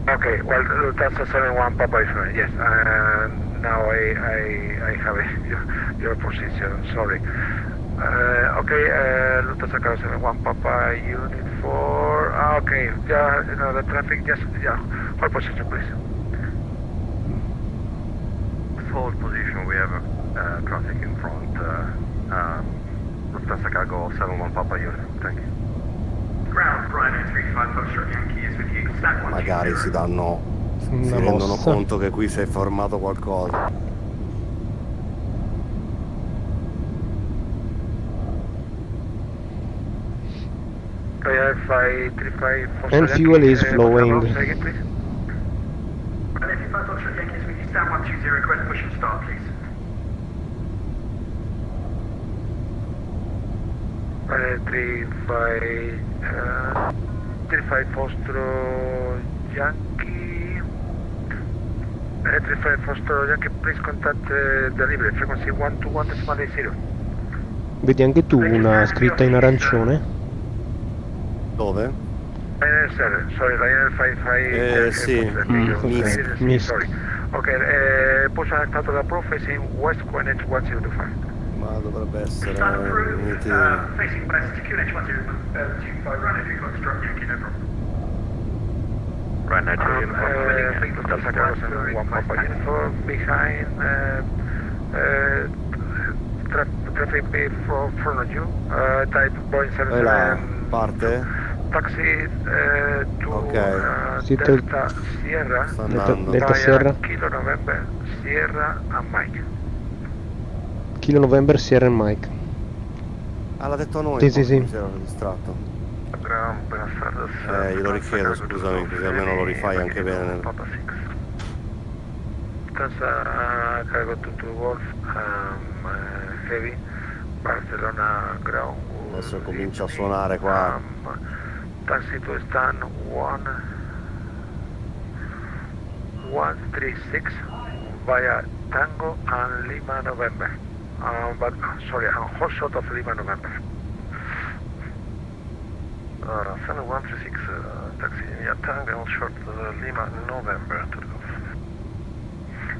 Okay, well, Lufthansa 71 Papa Uniform, yes. Now I have your position, sorry. Okay, Lufthansa Cargo 71 Papa Unit 4. Okay, yeah, you know, the traffic, just, yeah, hold position, please. Hold position, we have traffic in front. Lufthansa Cargo 71 Papa Unit, thank you. Ground, Ryanair 35 Foxtrot Yankee is with you. Stack 120. Magari si danno. Si rendono conto che qui si è formato qualcosa. And fuel is flowing. Ryanair 35 Foxtrot Yankee is with you. Stack 120, request push and start, please. 35 Foxtrot Yankee. 35 Foxtrot Yankee, please contact delivery frequency 121.80. Vedi anche tu una scritta in arancione? Dove? Ryanair, sorry, Ryanair 55. Sì, missed. Sorry. Okay, push on stato da Pro facing west QNH 1025. ma dovrebbe essere Stand approved, uniti. facing west, QNH 1025, Ryanair 3 Foxtrot Yankee, no problem. Ryanair 2 Uniform. Lufthansa Cargo 71 Papa Uniform behind traffic front of you, type Boeing E là, 77 parte? taxi to Ok. Delta Sierra, Sta andando. Delta Sierra. Kilo November Sierra and Mike. Kilo November Sierra and Mike. Ah, l'ha detto a noi? Sì. Mi ero distratto. Buenas Glielo richiedo, scusami, così almeno lo rifai anche bene nel... Lufthansa Cargo 22 Wolf Heavy Barcelona Ground. Adesso comincia a suonare qua. Taxi to stand 136 via Tango and Lima November. But sorry, hot shot of Lima November. 7136, taxi via Tango, short Lima, November to Golf.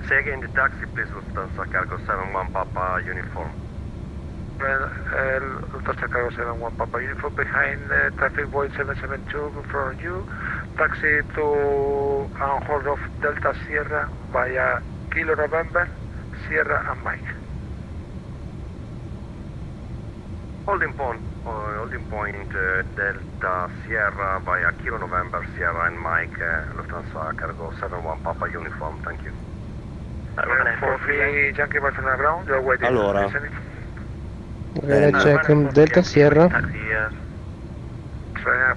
Say again the taxi, please, Lufthansa Cargo 71 Papa Uniform. Lufthansa Cargo 71 Papa Uniform behind traffic void 772 from you. Taxi to hold of Delta Sierra via Kilo November, Sierra and Mike. Holding point Delta Sierra via Kilo November, Sierra and Mike, Lufthansa Cargo 71 Papa Uniform, thank you. For free Yankee Barcelona ground, you're waiting. Allora. Check Delta Sierra.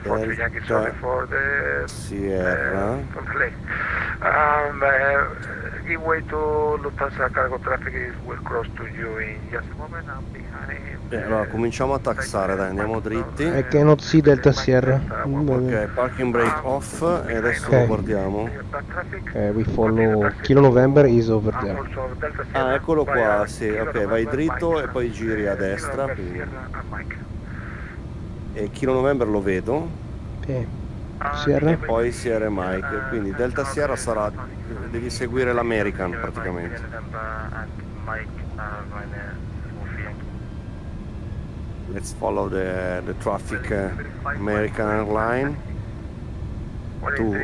For free Yankee, sorry for the Sierra. for the delay. Give way to Lufthansa Cargo traffic will cross to you in just a moment. I'm behind. Allora cominciamo a taxare, dai, andiamo dritti. I cannot see Delta Sierra. Ok, parking brake off e adesso lo guardiamo. We follow Kilo November is over there. Ah, eccolo qua, sì, ok, vai dritto e poi giri a destra. Quindi. E Kilo November lo vedo. Sierra. E poi Sierra e Mike. Quindi Delta Sierra sarà. Devi seguire l'American praticamente. Let's follow the traffic American airline to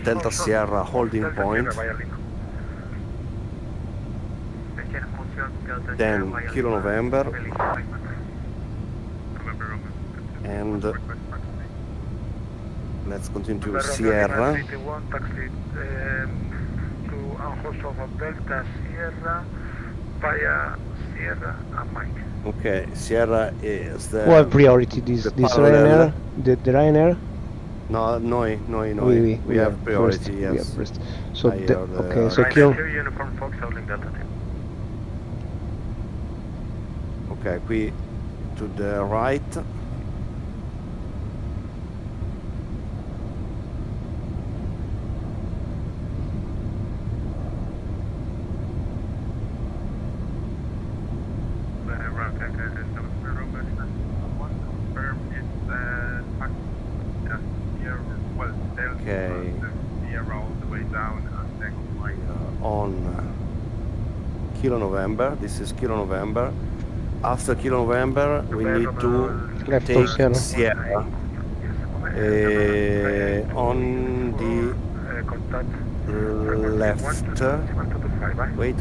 Delta Sierra holding point, then Kilo November, and let's continue to Sierra. Okay, Sierra is the. Who have priority? This Ryanair? The Ryanair? No, noi. We have priority, yes. We have first. So okay, so Kilo. Ok, qui to the right. On Kilo November, this is Kilo November. After Kilo November we need to take Sierra on the left. Wait.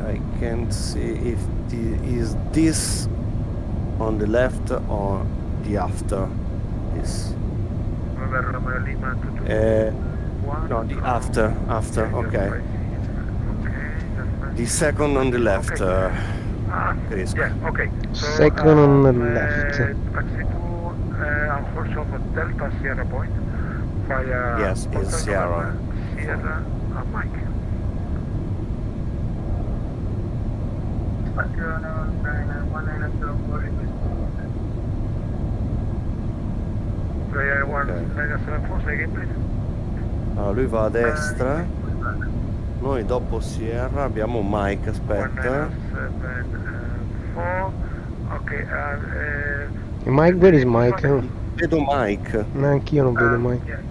I can't see if is this on the left or the after this. No, the after, okay. The second on the left, Chris. Okay. Second on the left. Delta Sierra Point via yes, it's Sierra. Sierra and Mike. Allora, lui va a destra. Noi dopo Sierra abbiamo Mike, aspetta. Mike, where is Mike? Vedo Mike. Anch'io non vedo Mike.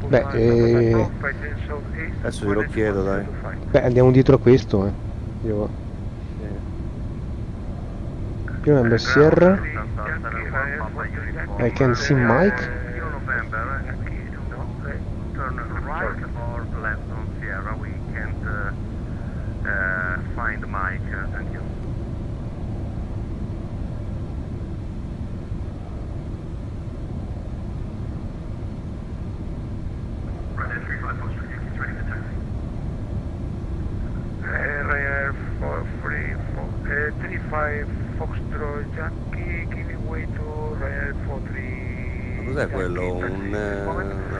Beh, adesso glielo chiedo, dai. Beh, andiamo dietro a questo, Io... Più number Sierra. I can see Mike. Turn right or left on Sierra. We can't find Mike. Thank you. Runway 35 Foxtrot Yankees ready for taxi. Ryanair 35 Foxtrot Yankee giving way to Ryanair 43. Cos'è quello? Un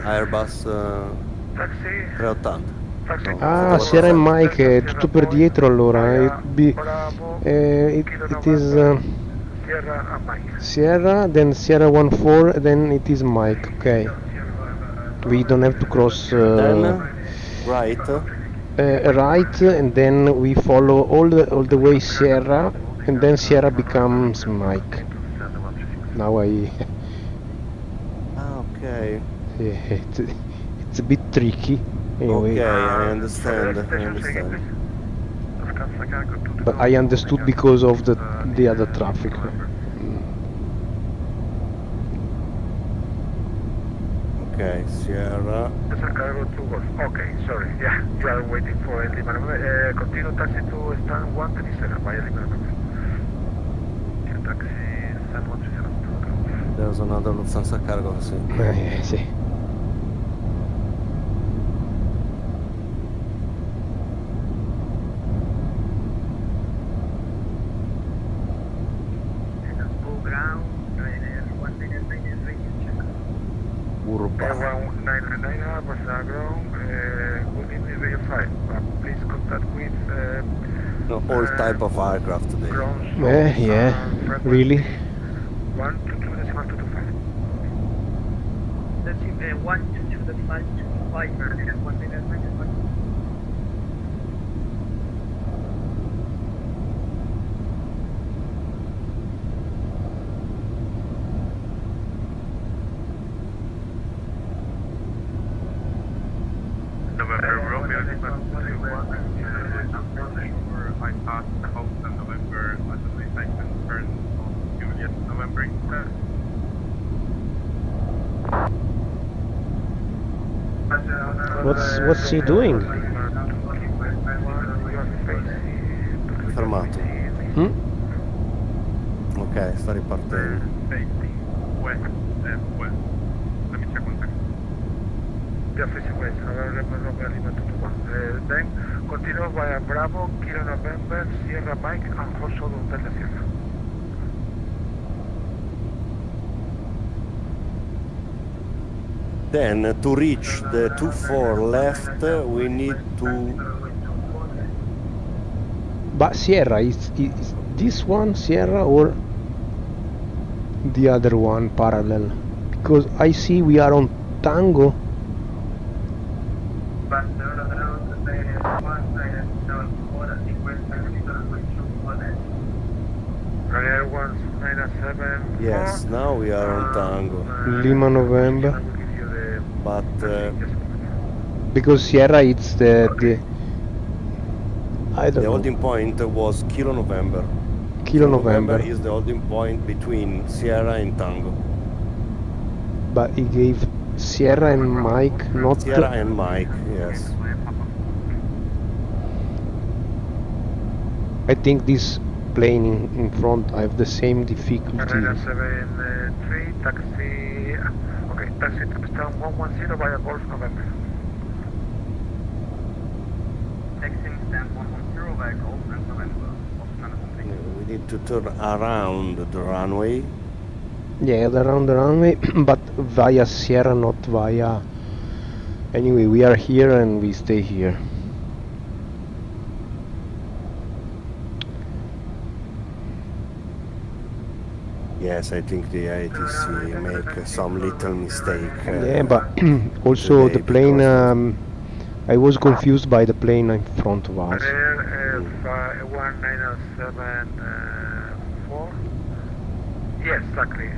Airbus 380? No, Ah, Sierra e Mike, è tutto per dietro allora. It is Sierra, then Sierra 14, then it is Mike, ok. We don't have to cross. Then right. right, and then we follow all the way Sierra, and then Sierra becomes Mike. Now I Okay. it's a bit tricky anyway. Okay, I understand. I understand. But I understood because of the other traffic. Okay, Sierra. Cargo to Golf. Okay, sorry. Yeah, you are waiting for Lima November. Continue taxi to stand 137 via Lima November. Taxi stand 137. There's another Lufthansa cargo, sì. Sì. Urba. 199 Barcelona ground. Good evening, Radio 5. Please contact with No, all type of aircraft today. ground. Yeah, really. 122.225. That's 122.525. November, Romeo, I passed the house on November, otherwise I can turn on Juliet November instead. What's he doing? Fermato. Ok, sta ripartendo. West, west. Let me check one second. Yeah, facing west, November Lima 221. Then continue via Bravo, Kilo November, Sierra Mike, and also Delta Sierra. Then to reach the 24 left, we need to. But Sierra is this one Sierra or the other one parallel? Because I see we are on Tango. Ryanair 197. Yes, now we are on Tango. Lima November. But Because Sierra it's the I don't the know. holding point was Kilo November. Kilo November. is the holding point between Sierra and Tango. But he gave Sierra and Mike, not Sierra and Mike, yes. I think this plane in front have the same difficulty. Ryanair 73, taxi. Okay, taxi to stand 110 via Golf November. Taxing stand 110 via Golf and November. We need to turn around the runway. Yeah, around the runway, but via Sierra, not via. Anyway, we are here and we stay here. Yes, I think the ATC make some little mistake. Yeah, but also the plane. I was confused by the plane in front of us. Ryanair 197.4. Yes, exactly.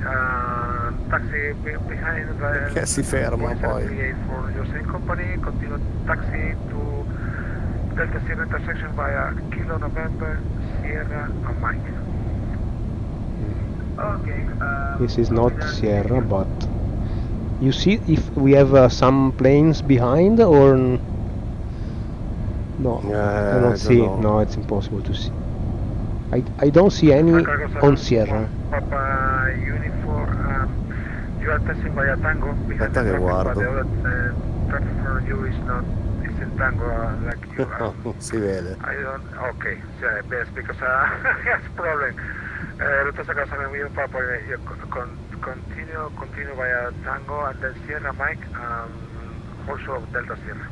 Taxi behind the. Che si ferma poi. For your same company, continue taxi to Delta Sierra intersection via Kilo November, Sierra, and Mike. Okay. This is not Sierra, but you see if we have some planes behind or no? I don't see. know. No, it's impossible to see. I don't see any on Sierra. Papa Uniform, you are testing via Tango. Because Aspetta che guardo. the other traffic for you is not is in Tango like you are. Non si vede. I don't. Okay, yeah, best because has problem. Lufthansa Casa Medium Papa, you continue via Tango and then Sierra Mike, also Delta Sierra.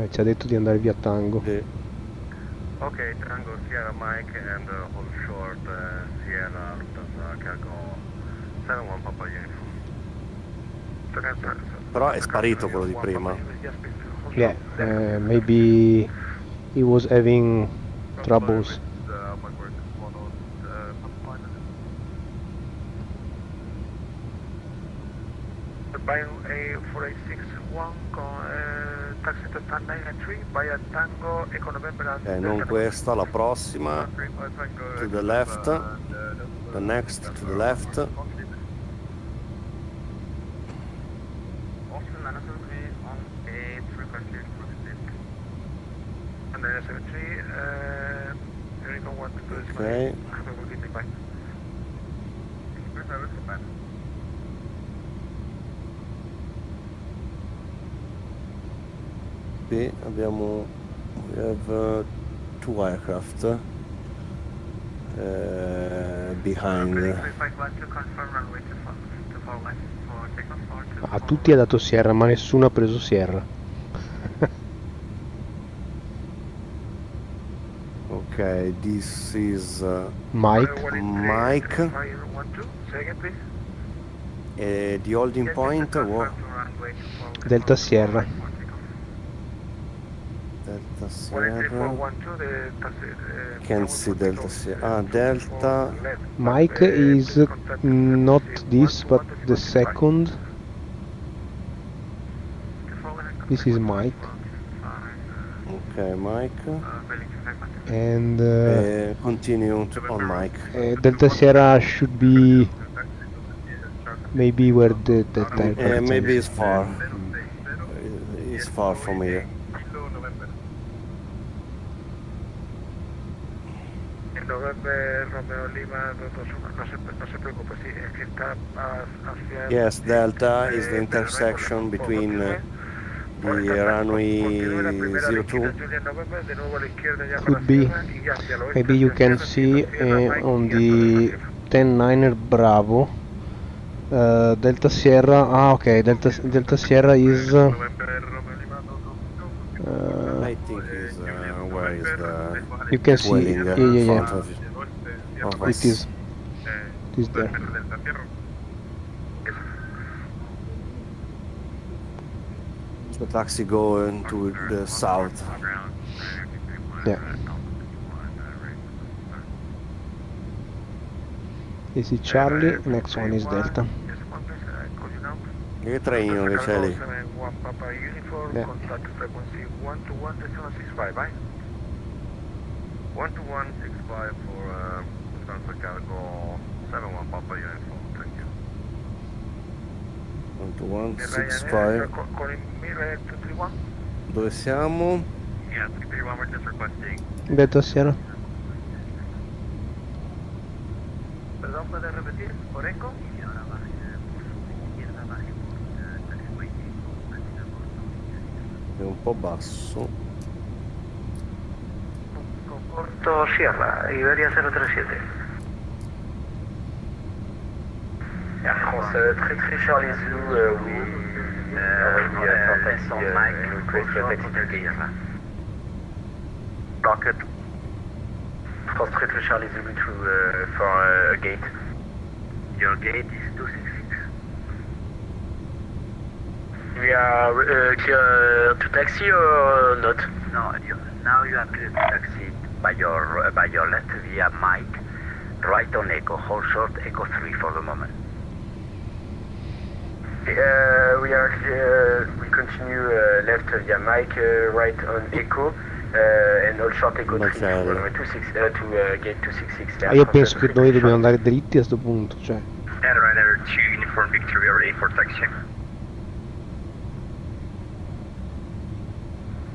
Ci ha detto di andare via Tango. Sì. Okay, Tango, Sierra Mike, and hold short, Sierra, Lufthansa Cargo 71 Papa Uniform. Però è sparito quello di prima. Yes, please. Yeah, maybe he was having troubles. Bio A4861 con taxi to stand 993 via Tango Eco November and non questa, la prossima. To the left. The next to the left. Austin 973 on a 3.6 and 973 Unicorn 1 to Ok. Qui abbiamo we have two aircraft behind. A tutti ha dato Sierra, ma nessuno ha preso Sierra. Ok, this is Mike. Mike. E the holding point what? Delta Sierra. Delta Sierra. Can see Delta Sierra. Ah, Delta. Mike is not this, but the second. This is Mike. Ok, Mike. And continue on Mike. Delta Sierra should be maybe where the aircraft maybe is. it's far. It's far from here. November Romeo Lima 221, no se preocupe, sí, es que está hacia... Yes, Delta is the intersection between the runway 02. Could be. Maybe you can see on the 10-9er Bravo Delta Sierra. Ah, okay, Delta Sierra is I think is where is the you can see, yeah. Of It is there. The taxi going to the south. Yeah. This is Charlie, next one is Delta. Che traino che c'è lì? Yeah. Contact frequency 121.65, right? 121.65 for Lufthansa Cargo 71 Papa Uniform, thank you. 12165. Con il Mirror 231? Dove siamo? Yeah, 231, we're just requesting. Delta Sierra. Perdón, ¿puede repetir? ¿Por eco? È un po' basso. Corto Sierra, Iberia 037. Air France, très Charlie Zulu, oui. Descend Mike, request your taxi to Gaza. Rocket. France, très Charlie Zulu to, for a gate. Your gate is 266. We are clear to taxi or not? No, now you are clear to taxi by your left via Mike, right on Echo, hold short Echo 3 for the moment. We are clear, we continue left via Mike, right on Echo, and hold short Echo 3 to gate 266. Io penso che noi dobbiamo andare dritti a sto punto, cioè. Airliner 2 Uniform Victory, ready for taxi.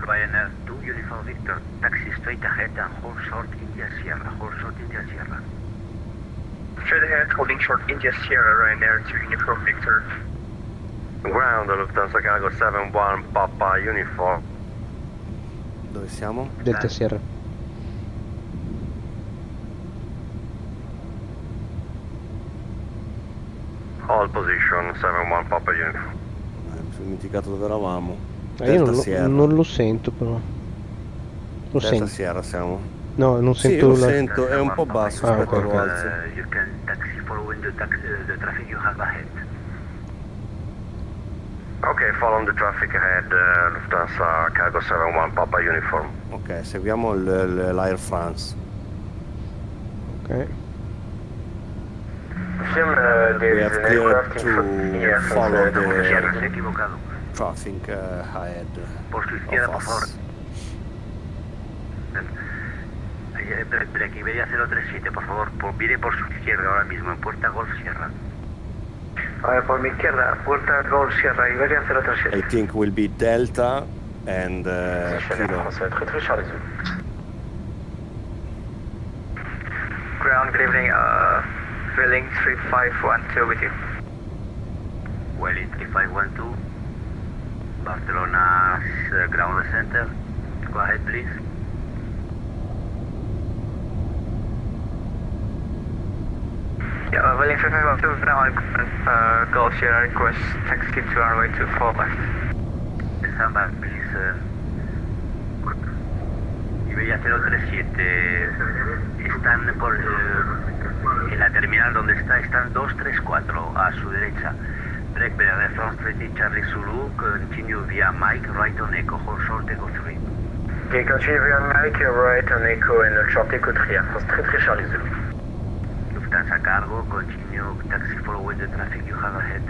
Ryanair 2 Uniform Victor, taxi straight ahead and hold short India Sierra, hold short India Sierra. Straight ahead, holding short India Sierra, Ryanair 2 Uniform Victor. Ground, Lufthansa Cargo 71 Papa Uniform. Dove siamo? Delta Sierra. All position 71 Papa Uniform. Mi sono dimenticato dove eravamo. Io Sierra. non lo sento però. Lo Delta sento. Sierra siamo. No, non Sì, sento lo la... sento, è un po' basso, aspetta, ok. lo alzo. You can taxi following the traffic you have ahead. Okay, follow the traffic ahead, Lufthansa Cargo 71 Papa Uniform. Ok, seguiamo l'Air France. Okay. We have cleared to follow the traffic ahead of us. Iberia 037, por favor, vire por su izquierda ahora mismo, en Puerta Golf Sierra. A ver, por mi izquierda, Puerta Golf Sierra, Iberia 037. I think will be Delta and Kilo. Ground, good evening, Vueling 3512 with you. Vueling 3512, Barcelona's ground center. Go ahead, please. Yeah, Vueling 3512, now I'm Golf Sierra, request taxi to runway 24 left. Stand by, please. Iberia 037, están por... en la terminal donde están 234 a su derecha. Direct Air France 30 Charlie Zulu, continue via Mike, right on Echo, hold short Echo 3. Okay, continue via Mike, right on Echo and hold short Echo 3, Air France 33 Charlie Zulu. Lufthansa Cargo, continue taxi following the traffic you have ahead.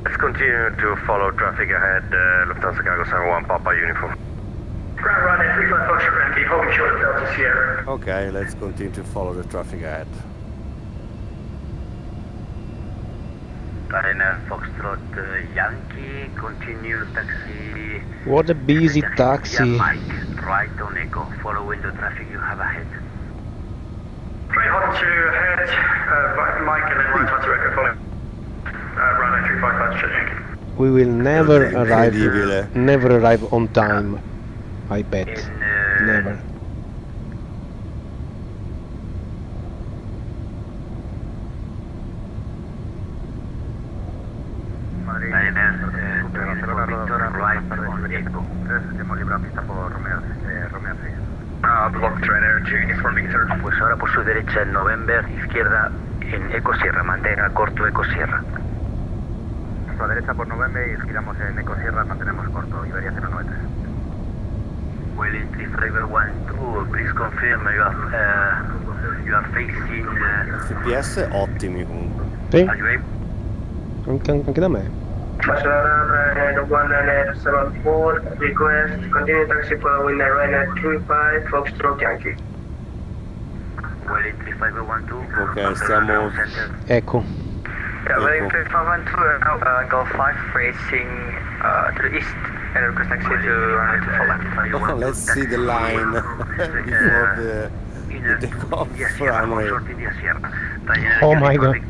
Let's continue to follow traffic ahead, Lufthansa Cargo 71 Papa Uniform. Ground run at 35 Foxtrot Grand, keep holding short of Delta Sierra. Okay, let's continue to follow the traffic ahead. Ryanair Foxtrot Yankee, continue taxi. What a busy taxi. Mike, right on Echo, following the traffic you have ahead. Right onto ahead, Mike, and then right onto Echo following. Ryanair 35 Foxtrot Yankee. We will never arrive on time, I bet. Never. Block Ryanair 2 Uniform Victor. Pues ahora por su derecha en November, izquierda en Eco Sierra, mantenga corto Eco Sierra. A la derecha por November y giramos en Eco Sierra, mantenemos corto, Iberia 093. Vueling 3512, please confirm you are facing... CPS ottimi comunque. Sì, Are you able? anche da me. Barcelona, 1974, request, continue taxi following the Ryanair 35 Foxtrot Yankee. Vueling 3512. Ok, stiamo... Ecco. Yeah, Vueling 3512, now Golf 5 facing to the east, and request taxi to runway 24 left. Oh, let's see the line before the takeoff runway. Oh my god.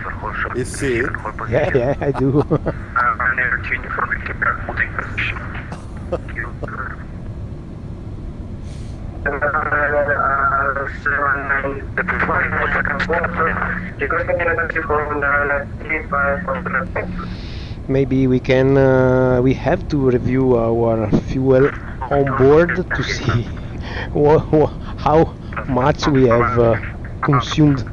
You see it? Yeah, I do. Ryanair 2 Uniform Victor, holding position. Maybe we can, we have to review our fuel on board to see how much we have consumed.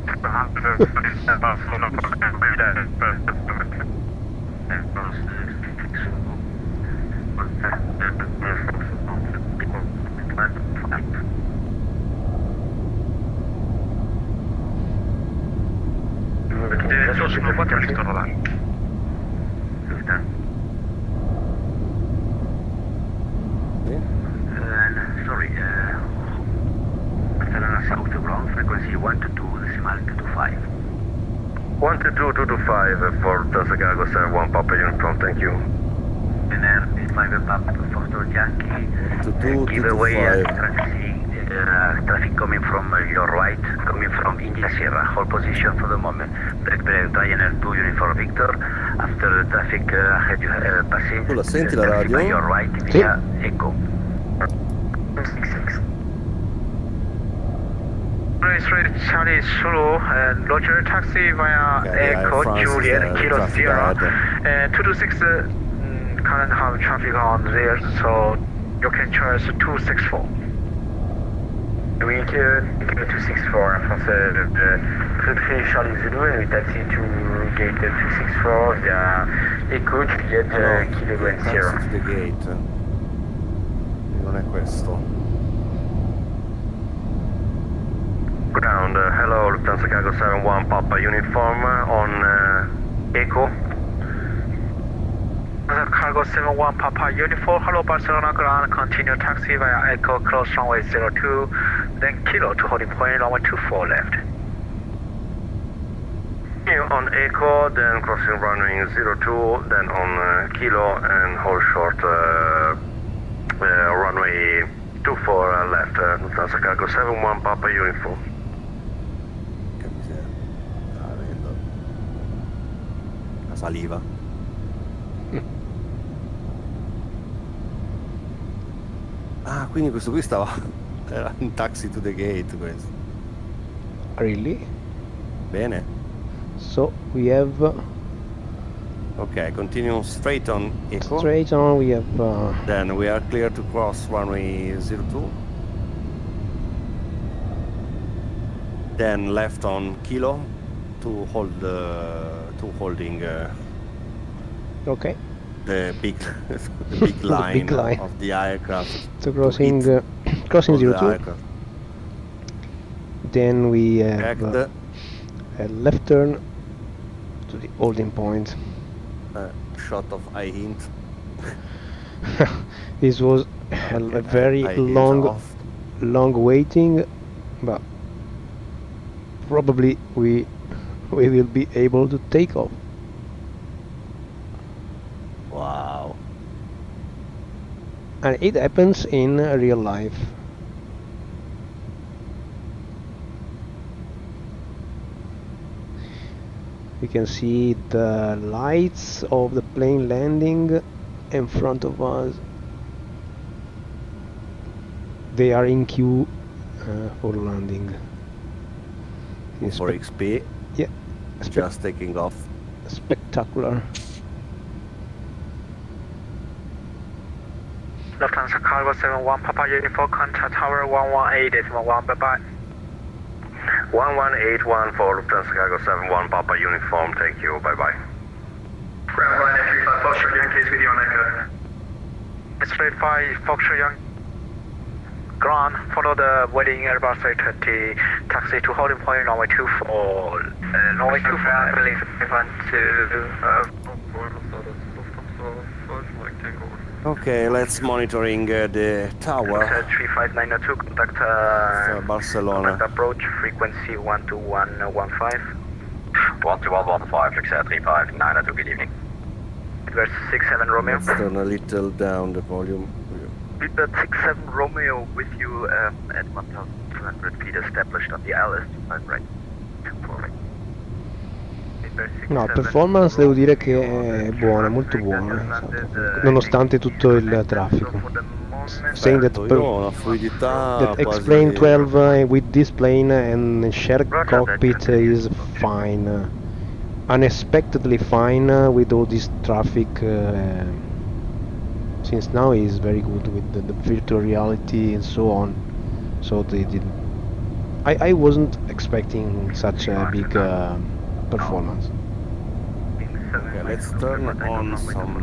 Sono 4 ritorno là. Sorry, Barcelona South ground frequency 122.225. 122.225 for Delta Cargo 71 Papa Uniform, thank you. NR 5 Papa Foxtrot Yankee, give away traffic coming from your right, coming from India Sierra, hold position for the moment. Break Ryanair 2 Uniform Victor, after the traffic ahead you have passing, Tu la senti la radio? by your right via Echo. 66. Straight Charlie Zulu, Roger, taxi via Echo Juliet, Kilo Sierra, 226 current have traffic on there, so you can choose 264. Oui, que 264, français, Prairie Charlie Zulu, and we taxi to gate 264 via Echo Juliet Kilo Grand Sierra. Taxi to the gate. Non è questo. Ground, hello, Lufthansa Cargo 71 Papa Uniform on Echo. Cargo 71 Papa Uniform, hello Barcelona ground, continue taxi via Echo, close runway 02, then Kilo to holding point, runway 24 left. On Echo, then crossing runway 02, then on Kilo and hold short runway 24 left, Lufthansa Cargo 71 Papa Uniform. Che miseria. Ah, vedo. La saliva. Ah, quindi questo qui stava... era un taxi to the gate questo. Really? Bene. So we have Ok, continue straight on Echo. straight on. We have Then we are clear to cross runway 02. Then left on Kilo to hold holding okay. the big the big line, big line of the aircraft. to crossing hit crossing all the 02. aircraft. Then we have Correct. a left turn to the holding point. Shot of eye hint. This was a very eye hint long off. waiting, but probably we will be able to take off. Wow. And it happens in real life. We can see the lights of the plane landing in front of us. They are in queue for landing. For XP. Yeah. Just taking off. Spectacular. Lufthansa Cargo 71 Papa Uniform, contact tower 118.1, bye-bye. 1181 for Lufthansa Cargo 71 Papa Uniform, thank you, bye-bye. Ground line 35 Foxtrot Yankees with you on Echo. Straight 5 Foxtrot Young. Ground, follow the waiting Airbus 320, taxi to holding point, runway 24, runway 24, I believe, 512. Okay, let's monitoring the tower. 3592, contact Barcelona. contact approach, frequency 12115. 12115, Luxair 35992, good evening. Reverse 67 Romeo. Let's turn a little down the volume. Reverse 67 Romeo with you at 1200 feet established on the LS, right. No, performance devo dire che è buona, molto buona, nonostante tutto il traffico. Saying that una fluidità that quasi... xplane 12 with this plane and shared cockpit is fine, unexpectedly fine with all this traffic. Since now is very good with the virtual reality and so on. So I wasn't expecting such a big performance. Okay, let's turn on some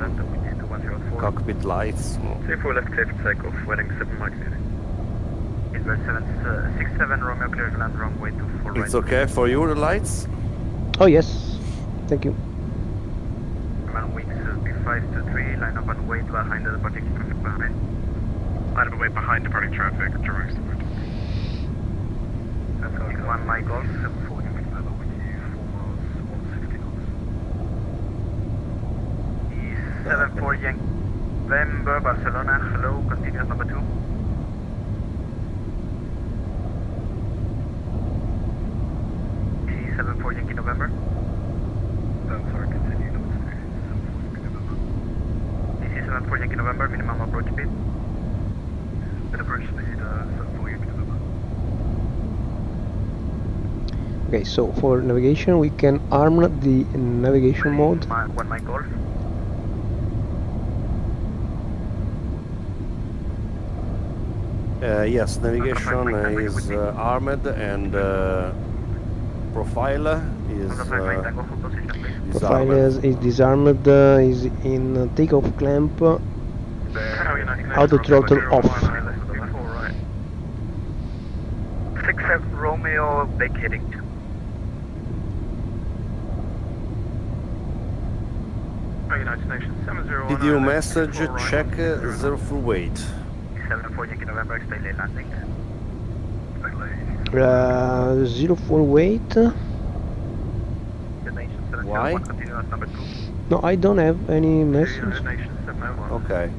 cockpit lights. 34 left safe takeoff, wedding 7 Mike. Inverse 67 Romeo clear to land runway 24 right. It's okay for you, the lights? Oh yes, thank you. Man wings B523, line up and wait behind the departing traffic behind. Line up and wait behind departing traffic, direct support. That's going 1 Mike Golf, 740 with level with you, 4 miles, 160 knots. 74 Yankee November, Barcelona, hello, continuous number 2. C74 Yankee November. Sorry, continue number 3. DC74 Yankee November, minimum approach speed. At approach speed, 74 Yankee November. Okay, so for navigation we can arm the navigation mode. 1 Mike Golf. Yes, navigation is armed and profile is Profile disarmed. is disarmed, is in takeoff clamp, auto throttle off. 67 Romeo, vacating. United Nations 701. Did you message check 0 full weight? 74 Yankee November, stay late landing. 0 full weight. Why? No, I don't have any message. Okay.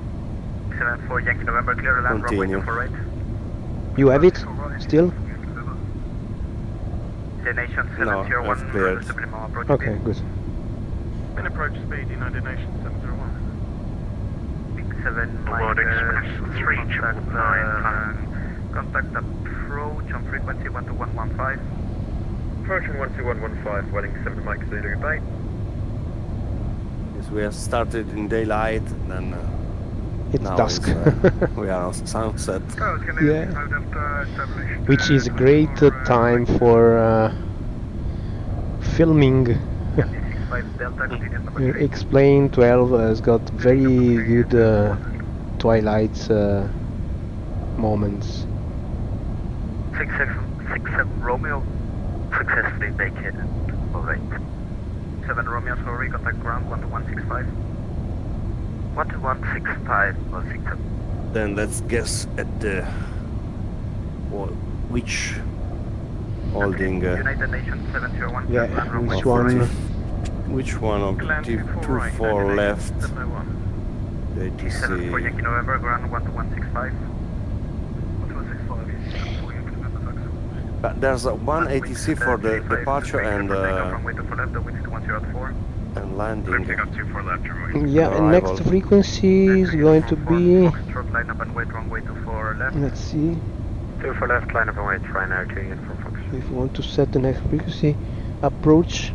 74 Yankee November, clear land, runway Continue. 24 right. You have it still? Nation No, 701, I've cleared. approach. Okay, good. In approach speed, United Nations 701. 7 About Express 399. Contact approach on frequency 12115. Approaching 12115, Welling 7 Mike Zulu, bye. Yes, we have started in daylight, then It's now dusk. we are on sunset. Yeah. Which is a great time for filming. X-plane 12 has got very good twilight moments. 67 Romeo, successfully vacated. Alright. 7 Romeo, sorry, contact ground 12165. 12165 or 67. Then let's guess at the which holding United Nations 701. Yeah, which one? which one of the 24 left? The 7 for Yankee November, ground 12165. But there's a 180C for the departure and landing. Yeah, and next frequency is going to be. Let's see. 2 for left, line up and wait, right now, 2 uniform Fox. If you want to set the next frequency, approach.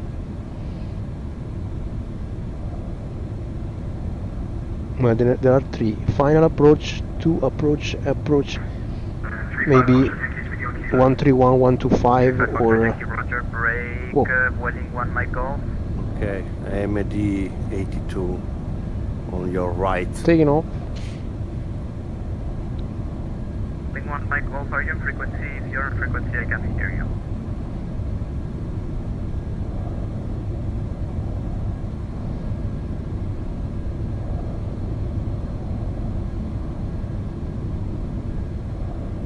Well, there are 3. Final approach, 2 approach, maybe 131, 125, or. Roger, break, Whoa. Welling 1 Mike Golf. Okay, MD-82 on your right. Taking off. Welling 1 Mike Golf, are you on frequency? If you're on frequency, I can hear you.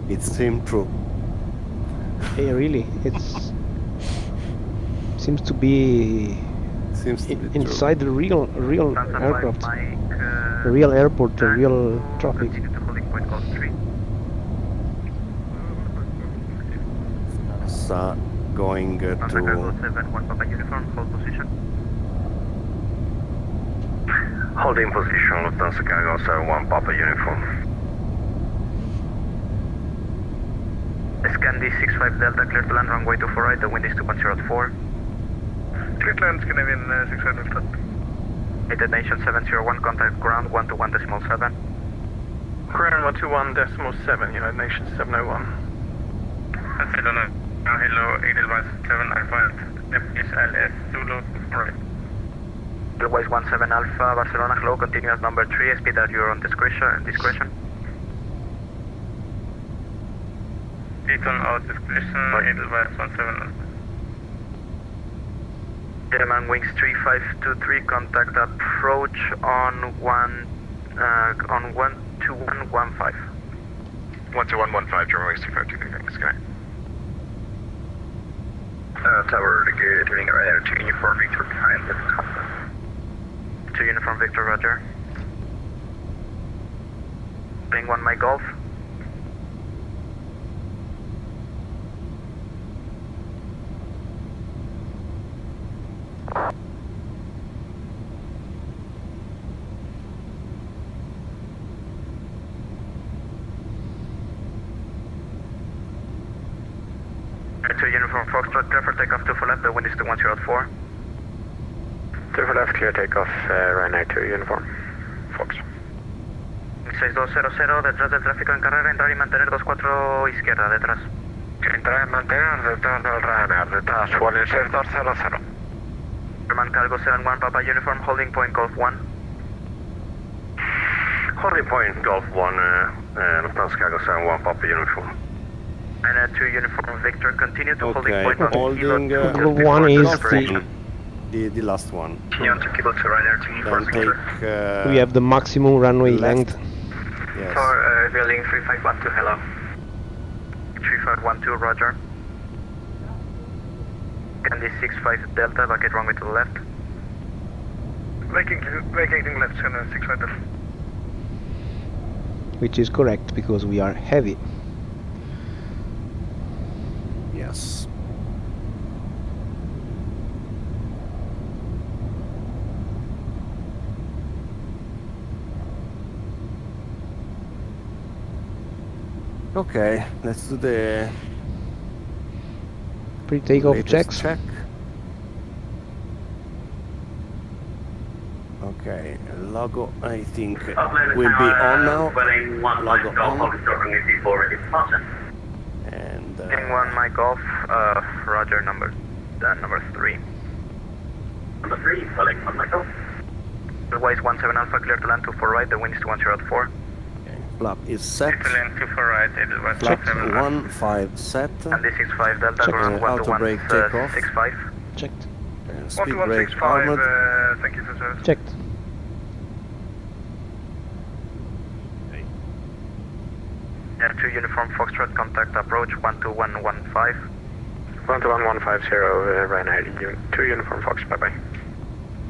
It seemed true. Hey, really, it's seems to be Seems to be true. inside the real aircraft, the real airport, the real traffic. So going to Holding position, Lufthansa Cargo 71 Papa Uniform. Scan D65 Delta, clear to land, runway 24 right, the wind is 2104. Clear to land, Scandinavian 65 Delta. United Nations 701, contact ground 121.7. Ground 121.7, United Nations 701. Barcelona, hello, Edelweiss 7 Alpha, FSLS Zulu, right. Edelweiss 17 Alpha, Barcelona, hello, continuous number 3, speed at your own discretion. Speed on our discretion, Edelweiss 17 Alpha. German wings 3523, contact approach on 12115. 12115, German wings 3523, thanks, good night. Tower, turning right there, 2 uniform Victor behind the 2 uniform Victor, roger. Bring 1 Mike Golf. To uniform Foxtrot, clear for takeoff 2 for left, the wind is 2104. 2 for left, clear takeoff, right now 2 uniform Fox. 6200, detrás del tráfico en carrera, entrar y mantener 24 izquierda, detrás. Entrar y mantener detrás del Ryanair, detrás, Walling 6200. German Cargo 71 Papa Uniform, holding point Golf 1. Holding point Golf 1, Lufthansa Cargo 71 Papa Uniform. And 2 Uniform Victor, continue to holding Okay, point on holding Golf 1 is the last one. Continue on to Kilo to Ryanair 2 Uniform Then Victor. take we have the maximum runway left. length. yes. For building 3512, hello. 3512, roger. Candy 65 Delta, vacate runway to the left. Vacating left, 65 Delta. Which is correct because we are heavy. Yes. Okay, let's do the Pre-takeoff latest checks. check. Okay, logo I think will be on now. Logo on. And Heading 1, my Golf, roger, number 3. Number 3, Welling 1 Michael. Otherwise 17 Alpha, clear to land 24 right, the wind is 210 flap is set. Land 24 right, Edelweiss Flap 17. 15 set. And this 65 Delta, Check. ground 1 to Auto 1, brake takeoff. 65. Checked. Speed brake armored. Thank you for service. Checked. Yeah, 2 Uniform Foxtrot, contact approach 12115. 12150, Ryanair, 2 Uniform Fox, bye-bye.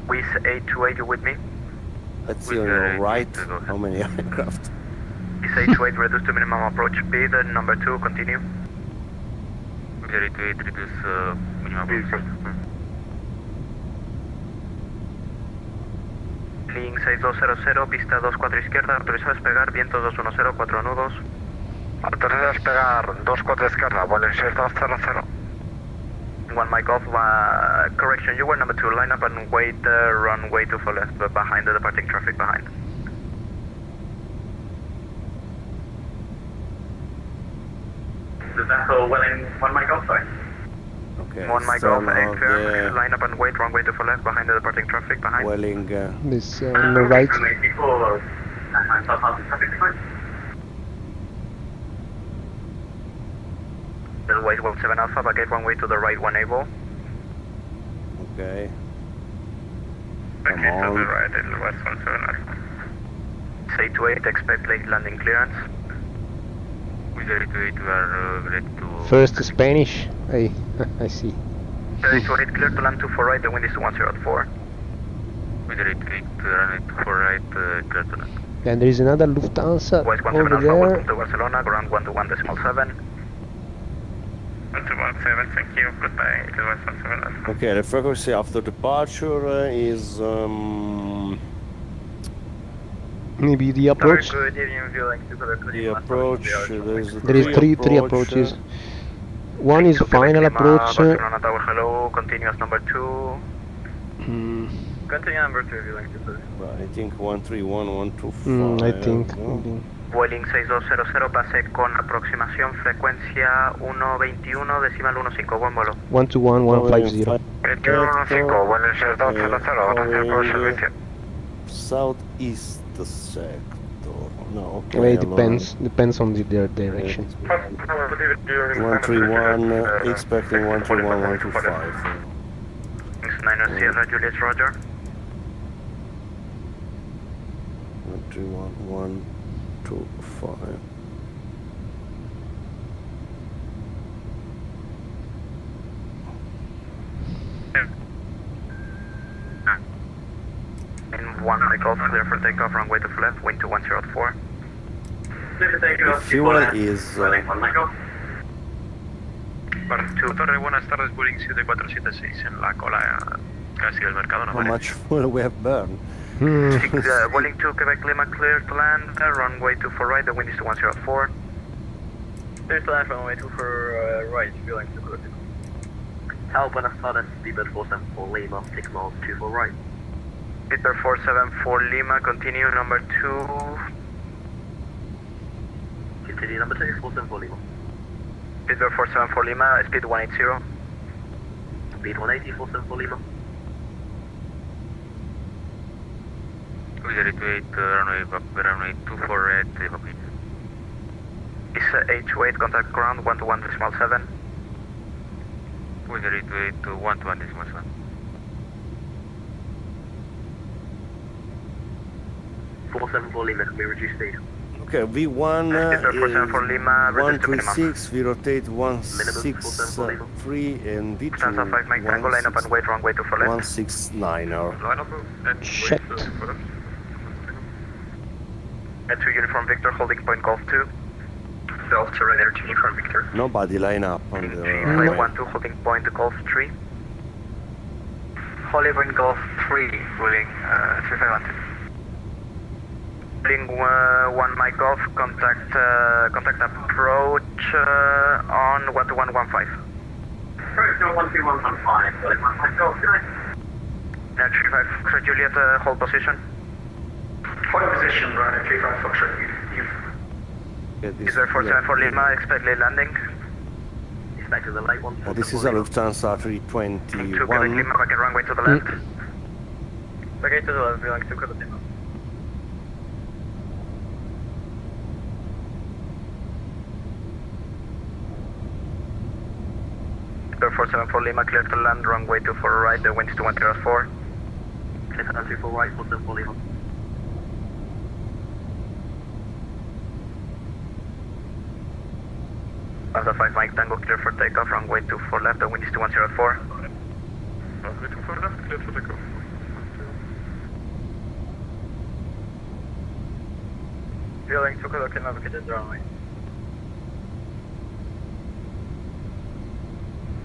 With 828, you with me? Let's see on your right how many aircraft. With 828, reduce to minimum approach speed, number 2, continue. With 828, reduce minimum approach. Link 6200, pista 24 izquierda, autoriza despegar, viento 210, 4 nudos. Autoriza despegar, 24 izquierda, Walling 6200. 1 Mike off, correction, you were number 2, line up and wait, runway to for left, but behind the departing traffic behind. So Welling 1 Mike off, sorry. Okay. 1 Mike some off, of clear, line up and wait, runway to for left, behind the departing traffic behind. Welling This on the right. Delwise 17 Alpha, vacate runway to the right, 1 able. okay. Vacate to on. the right, Edelweiss 17 Alpha. Say to 8, expect late landing clearance. With 828, we are ready to... First Spanish. Hey, I see. 828, clear to land 24 right, the wind is 104. With 828, runway 24 right, clear to land. Then there is another Lufthansa West 17 over Alpha, welcome there. to Barcelona, ground 121.7. 121.7, thank you, goodbye, Edelweiss 17 Alpha. Okay, the frequency after departure is Maybe the approach. Good evening, viewing the approach. There is three approaches. One is final approach. Barcelona Tower, hello, continuous number 2. Continue number 2, viewing I think 131, 125. I think. no? Vueling 6200, pase con aproximación, frecuencia 121, decimal 15, buen vuelo. 121, 150. 2115, Walling 6200, gracias por el servicio. Southeast sector. No, okay. Well, it depends on their direction. 131, expecting 131, 125. 9 Sierra Juliet, roger. 131, 125. And 1 Golf, clear for takeoff, runway to left, wind to 104. The fuel is Welling 1 Mike off. Torre, buenas tardes, Boeing 7476 en la cola casi del mercado, ¿no? how much fuel we have burned. Vueling 2 Quebec Lima, clear to land, runway 24 right, the wind is to 104. Clear to land, runway 24 right, viewing 2 Tal, buenas tardes, Speedbird 474 Lima, 6 miles, 24 right. Peter 474 Lima, continue number 2. STD number 2, 474 Lima. Speed 474 Lima, speed 180. Speed 180, 474 Lima. Ready to 8, runway 24 red, evacuate. Is H28, contact ground 121.7. Ready to 8, 121.7. Four 474 Lima, can we reduce speed? Okay, V1 is 474 Lima, reduce to minimum. 136, we rotate 163, and V2 Stanza 5, Mike Tango, line up and wait, runway 24 left. 169er. Line up and Checked. wait for us. At 2 Uniform Victor, holding point Golf 2. Golf 2, radar to Uniform Victor. Nobody line up on the Flight 12, holding point Golf 3. Holding point Golf 3, rolling 3512. Holding 1 Mike Golf, contact approach on 12115. Approach no 12115, rolling 1 Mike Golf 3. 35 Foxtrot Juliet, hold position. Point position, runner 35 Foxtrot, you've Is there 474 Lima, expect late landing. Expect to the late one. This is a Lufthansa 2 Quebec 321. Lima, back and runway to the left. Okay, to the left, we like 2 Quebec Lima. There 474 Lima, clear to land, runway 24 right, the wind is 2104. Clear to land 24 right, 474 Lima. Alpha 5 Mike Tango, clear for takeoff, runway 24 left, the wind is 2104. Runway 24 left, clear for takeoff. Feeling 2 Quebec Lima, vacated the runway.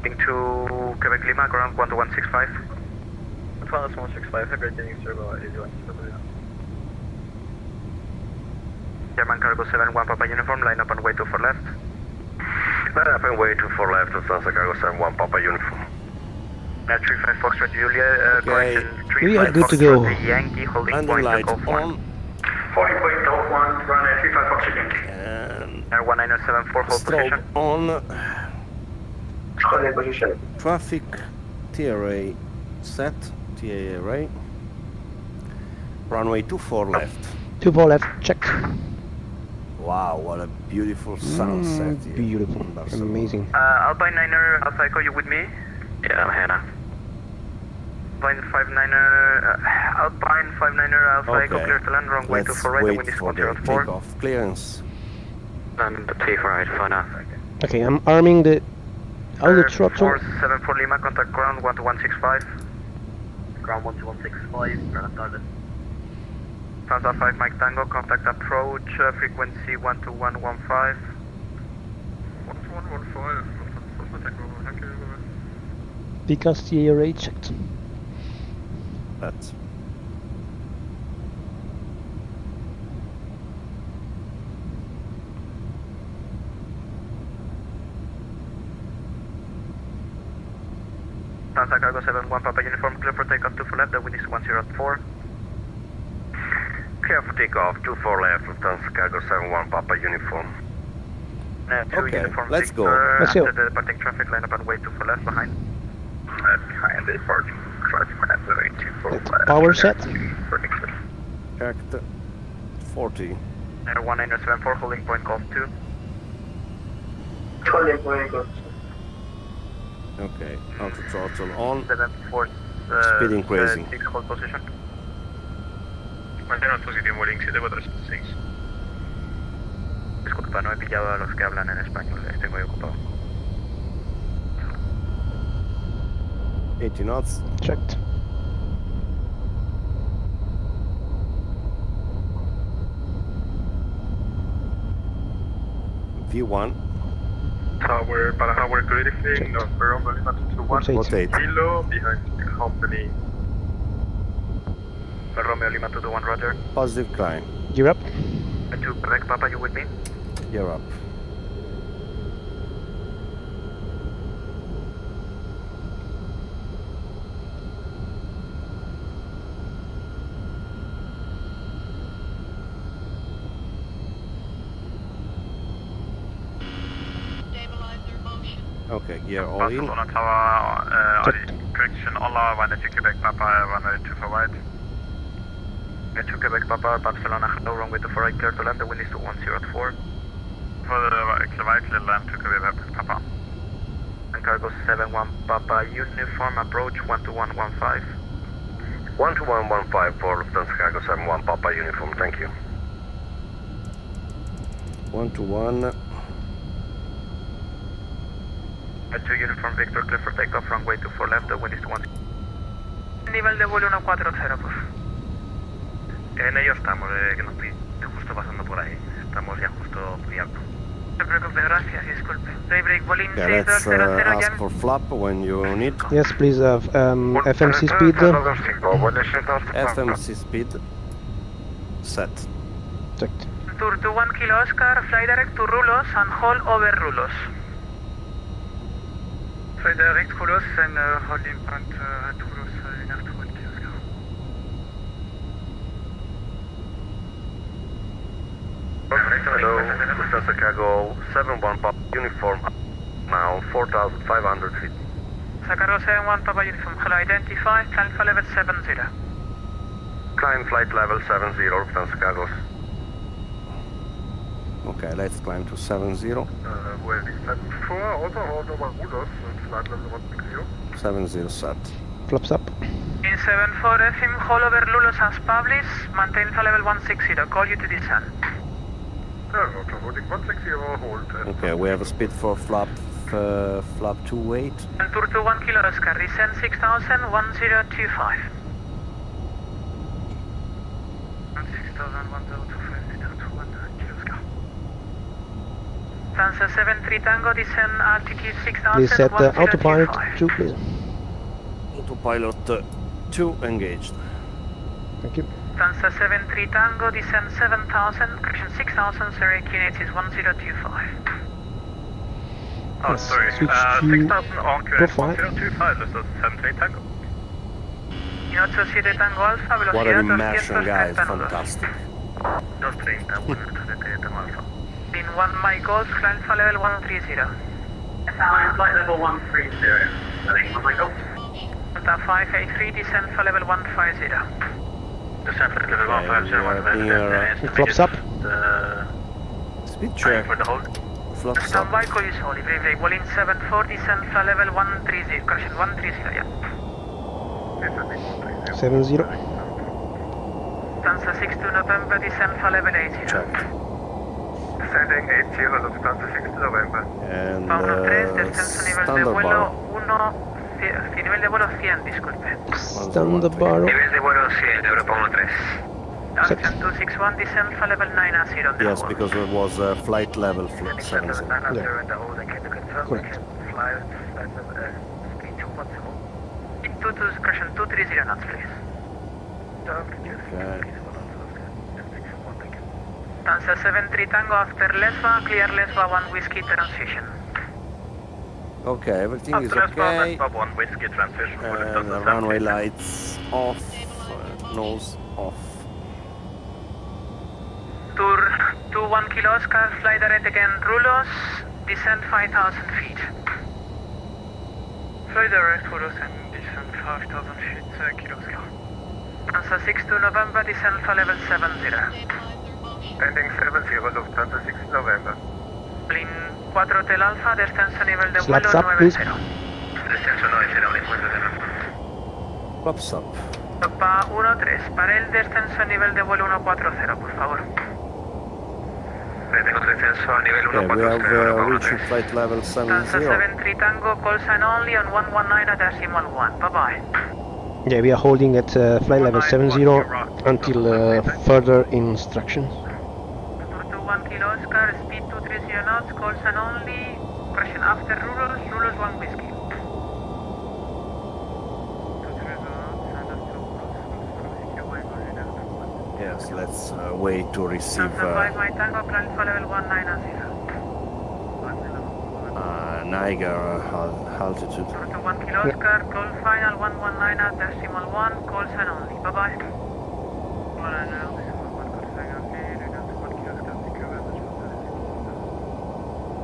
Heading to Quebec Lima, ground 12165. 12165, great landing, turbo, easy one, German Cargo 71 Papa Uniform, line up and way 24 left. Line up and way 24 left, Lufthansa Cargo 71 Papa Uniform. 35 Foxtrot Julia, Okay. correction, We are 35 good to Foxtrot go. Yankee, holding Landing point lights Golf 1. on. Holding point Golf 1, runner 35 Foxtrot Yankee. And 1974, hold strobe position. on. Holding position. Traffic TRA set. TARA. Runway 24 left. 24 left, checked. Wow, what a beautiful sunset here. Beautiful, in Barcelona. amazing. Alpine 9er, Alpha Echo, you with me? Yeah, I'm here now. Alpine 59er, Alpine 59er, Alpha Echo, Okay. clear to land, runway Let's 24 right, the wait wind is for the 104. takeoff clearance. And the T for right for now. Okay, I'm arming the outer throttle. 474 Lima, contact ground 12165. Ground 12165, ground started. Alpha 5 Mike Tango, contact approach, frequency 12115. 12115, Lufthansa Tango, Yankee, Because TARA checked. That's Lufthansa Cargo 71 Papa Uniform, clear for takeoff 24 left, the wind is 104. Clear for takeoff, 24 left, Lufthansa Cargo 71 Papa Uniform. 2 Okay, Uniform let's go. Victor, Let's go. after the departing traffic, line up and way 24 left behind. Behind the departing traffic, runway 24 Let's left. power set. checked. 40. 1974, holding point Golf 2. Holding point Golf 2. Okay, outer throttle on. 74, Speed increasing. 6, hold position. Manténnos positivo, link 7436. Disculpa, no he pillado a los que hablan en español, estoy muy ocupado. 80 knots. Checked. V1. Tower, para tower clearing, number of Lima 221. Rotate. Kilo, behind company. Romeo Lima 221, roger. Positive climb. Gear up. 2 Quebec Papa, you with me? You're up. Okay, gear all in. Barcelona Tower, correction, Ola, 182 Quebec Papa, 182 for right. 2 Quebec Papa, Barcelona, hello, runway 24 right, clear to land, the wind is to 10 at 4. For the right, clear land, 2 Quebec Papa. And cargo 71 Papa, uniform approach 12115. 12115 for Lufthansa Cargo 71 Papa uniform, thank you. 121. 2 uniform Victor, clear for takeoff, runway 24 left, the wind is to 10. Nivel de vuelo 140, por favor. En ello estamos, que nos estoy justo pasando por ahí. Estamos ya justo muy alto. No se preocupe, gracias, disculpe. Daybreak, Bolin Okay, let's 6200, ask for flap when you need. Yes, please. FMC speed. FMC speed set. Checked. Tour to 1 Kilo Oscar, fly direct to Rulos and hold over Rulos. Fly direct Rulos and hold in front at Rulos, enough to 1 Kilo Oscar. Hello, Lufthansa Cargo 71 Papa uniform, now 4,500 feet. Cargo 71 Papa uniform, hello, identify, climb for level 70. Climb flight level 70, Lufthansa Cargo. Okay, let's climb to 70. Well, is that before, also hold over Rulos, flight level 160. 70 set. Flaps up. In 74 FM, hold over Lulos as published, maintain for level 160, call you to descend. Roger, holding 160, hold. Okay, we have a speed for flap 28. And tour to 1 Kilo Oscar, descend 6000, 1025. 6000, 1025, descend to 1 Kilo Oscar. Lufthansa 73 Tango, descend altitude 6000, Please set autopilot 1025. 2, please. Autopilot 2 engaged. Thank you. Lufthansa 73 Tango, descend 7000, correction 6000, sorry, QNH is 1025. Oh, sorry, Switch to 6,000 on QNH profile. 1025, this is 73 Tango. In 87 Tango Alpha, What velocidad an immersion, 230 guys. nudos. Fantastic. 230, Tango Alpha. In 1 Mike Golf, climb for level 130. Flight level 130. Heading 1 Michael. Delta 583, descend for level 150. Descend for level Okay, 150, we are near Flaps up. speed check. for the hold. Flaps up. Standby call is holy, brave Bolin 74, descend for level 130, correction 130, yeah. 70. Lufthansa 62 November, descend for level 80. Check. Descending 80, Lufthansa 60 November. And Paulo 3, descenso nivel de standard vuelo bar. 1, nivel de vuelo 100, disculpe. Standard bar. Nivel de vuelo 100, Europa 1-3. Action 261, descend for level 9 on the Yes, wall. because it was flight level 70. Correct. 22, correction 230 knots, please. Okay. Lufthansa 73 Tango after Lesva, clear Lesva 1 Whiskey transition. Okay, everything is After okay. Lesva 1 whiskey transition for And the Lufthansa runway 73. lights off, nose off. Tour 21 Kilo Oscar, fly direct again, Rulos, descend 5,000 feet. Fly direct, Rulos, and descend 5,000 feet, Kilo Oscar. Lufthansa 62 November, descend for level 70. Landing 70, Lufthansa 60 November. Blin 4 Hotel Alpha, descenso nivel de Slaps vuelo up, please. 90. Descenso 90, encuentro de Flaps up. Papa 1-3, para el descenso nivel de vuelo 140, por favor. Tengo descenso a nivel Okay, we have 140, reaching flight level 70. Lufthansa 73 Tango, call sign only on 119.1. Bye-bye. Yeah, we are holding at flight level 70 until further instructions. 21 Kilo Oscar, speed 230 knots, call sign only, correction after Rulos, Rulos 1 Whiskey. Yes, let's wait to receive Lufthansa 5 My Tango, plan for level 190. Niger altitude. 21 Kilo Oscar, call final 119.1, call sign only. Bye-bye.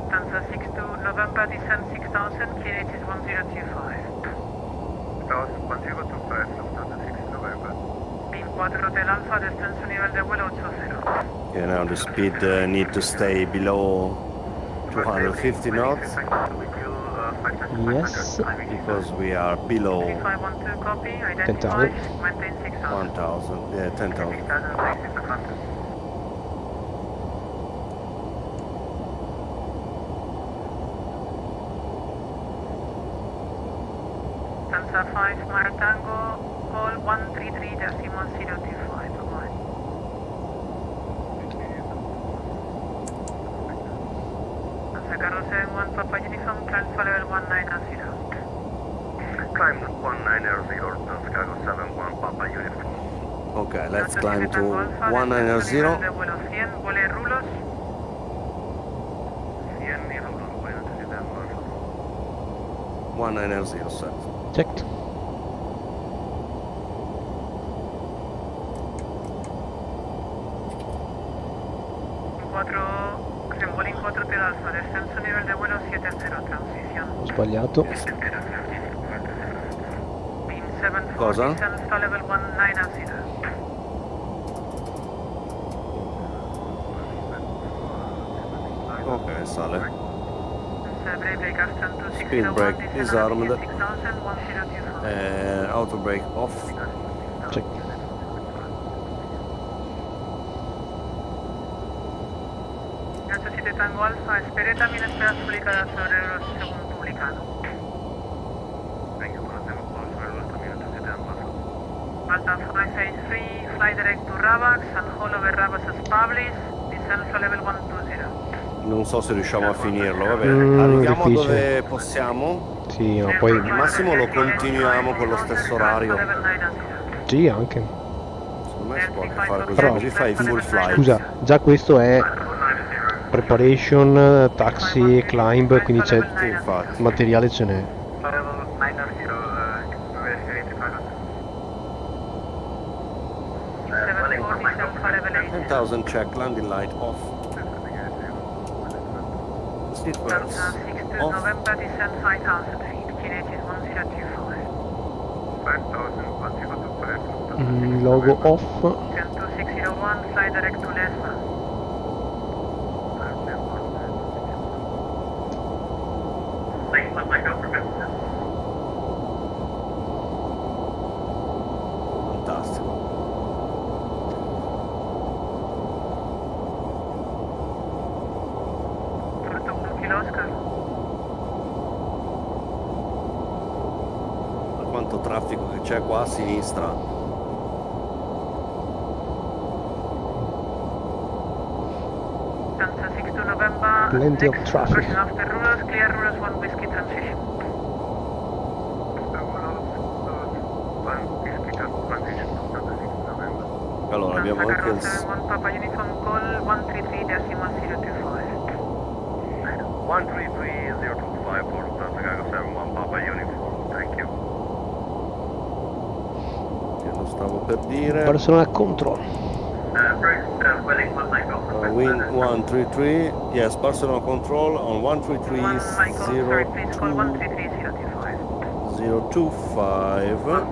Lufthansa 62 November, descend 6,000, QNH is 1025. 1025, Lufthansa 6 November. Beam 4 Hotel Alpha, descenso nivel de vuelo 80. Okay, now the speed need to stay below 250 knots. Yes. Because we are below 3512 copy, identify, 10,000. maintain 6000. 1,000, yeah, 10,000. 6000. Tanza 5, Mara Tango, call 133.1025, bye-bye. Tanza Carro 71, Papa Uniform, transfer level 190. Climb 190, Lufthansa Cargo 71, Papa Uniform. Okay, let's climb to Nivel 190. de vuelo 100, vuele rulos. 100 y rulos, bueno, necesitamos. 190 set. Checked. Vuelo 4 Hotel Alfa, descenso nivel de vuelo 70, transición. Ho sbagliato. Beam 74, Cosa? descenso level 190. Ok, sale. Brake brake after 2601, Speed brake disarmed. 6000, Auto brake off. Check. Nacho 7 Tango Alfa, espere también esperas publicada sobre los según publicado. Venga, conocemos por sobre los caminos que te dan paso. Malta 583, fly direct to Rabax and hold over Rabax as published, descend for level 120. Non so se riusciamo a finirlo, va bene. Arriviamo difficile. dove possiamo. Sì, ma poi... Al massimo lo continuiamo con lo stesso orario. Sì, anche. Secondo me si può anche fare così, Però- così fai full flight. Scusa, già questo è preparation, taxi, climb, quindi c'è Sì, infatti. materiale, ce n'è. 10,000 check, landing light off. Seatbelts 6 off. November, descend 5008, QNH is 1025. 5000, Logo off. 12601, fly direct to Lesma. Fantastico. Porto 1 kilo Oscar. Quanto traffico che c'è qua a sinistra. Tanza 6 November, Plenty of next traffic. version after rulers, clear rulers 1 whiskey transition. Allora abbiamo Tanza anche Carro il 71, Papa Uniform, call 133.025. 133025 for Lufthansa Cargo 71 Papa Uniform, thank you. che lo stavo per dire. Barcelona control. Wind 133, yes, Barcelona control on 133.025.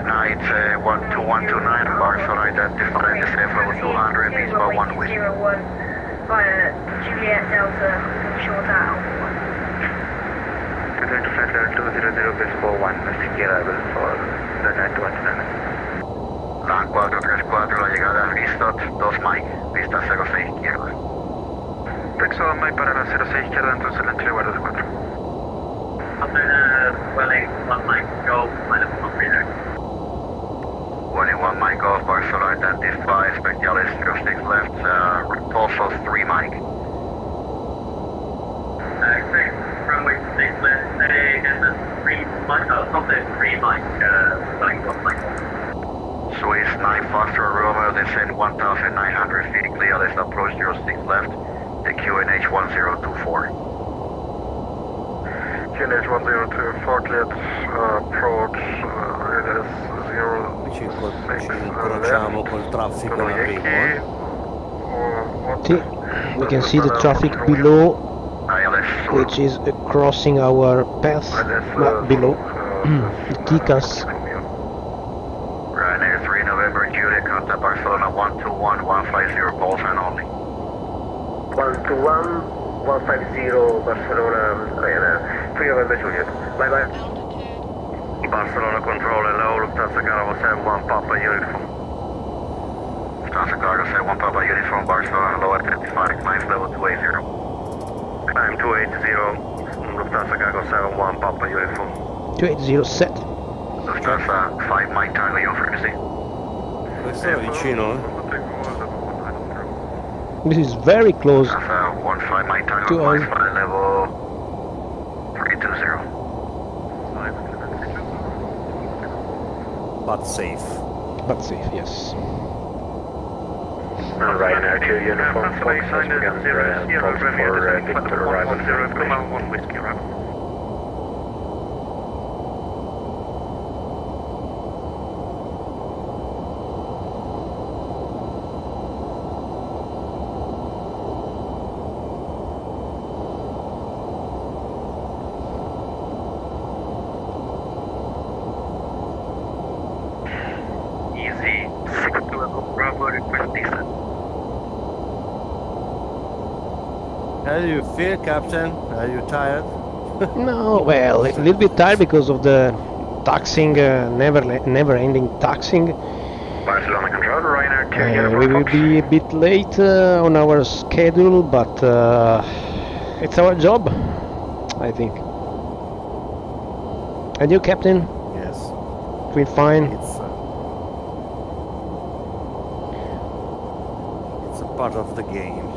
Night 12129, Barcelona identified the safe level 200, is by 1 wind. Via Juliet Delta, short out. We're going to flight level 200 base 41, secure level for the night 129. LAN 434, la llegada al Ristot, 2 Mike, pista 06 izquierda. Texo Mike para la 06 izquierda, entonces la entre guardas 4. Welling 1 Mike, go, minus 130. Welling 1 Mike off, Barcelona identify, Spectalis 06 left, also 3 Mike. Great, runway 6 left, steady, distance 3 Mike, something 3 Mike, Welling 1 Mike. Swiss 9 Foxtrot Romeo, descend 1,900 feet, clear, let's approach 06 left, the QNH 1024. QNH 1024, cleared approach, it is 0. Vicino. ci incrociamo col traffico in arrivo. Sì, we can see the traffic below, which is crossing our path, below the TCAS. Ryanair 3 November Juliet, contact Barcelona 121 150 call sign only. 121 150 Barcelona Ryanair 3 November Juliet. Bye bye. Barcelona control, hello, Lufthansa Cargo 71 Papa uniform. Lufthansa Cargo 71 Papa uniform, Barcelona, low at 55, nice level 280. Climb 280, Lufthansa Cargo 71 Papa uniform. 280 set. Lufthansa 5 Mike Tango, your frequency. Questo è vicino, eh? This is very close Lufthansa 15 Mike Tango, to us. flight level 320. But safe. But safe, yes. Ryanair 2 uniform, Fox has begun the approach for Victor arrival. 1 whiskey arrival. Easy, 6 Bravo, request descent. How do you feel, Captain? Are you tired? No, well, a little bit tired because of the taxing, never-ending taxing. Barcelona control, Ryanair 2 We uniform, will Fox. be a bit late on our schedule, but it's our job, I think. And you, Captain? Yes. Feel fine? It's a part of the game.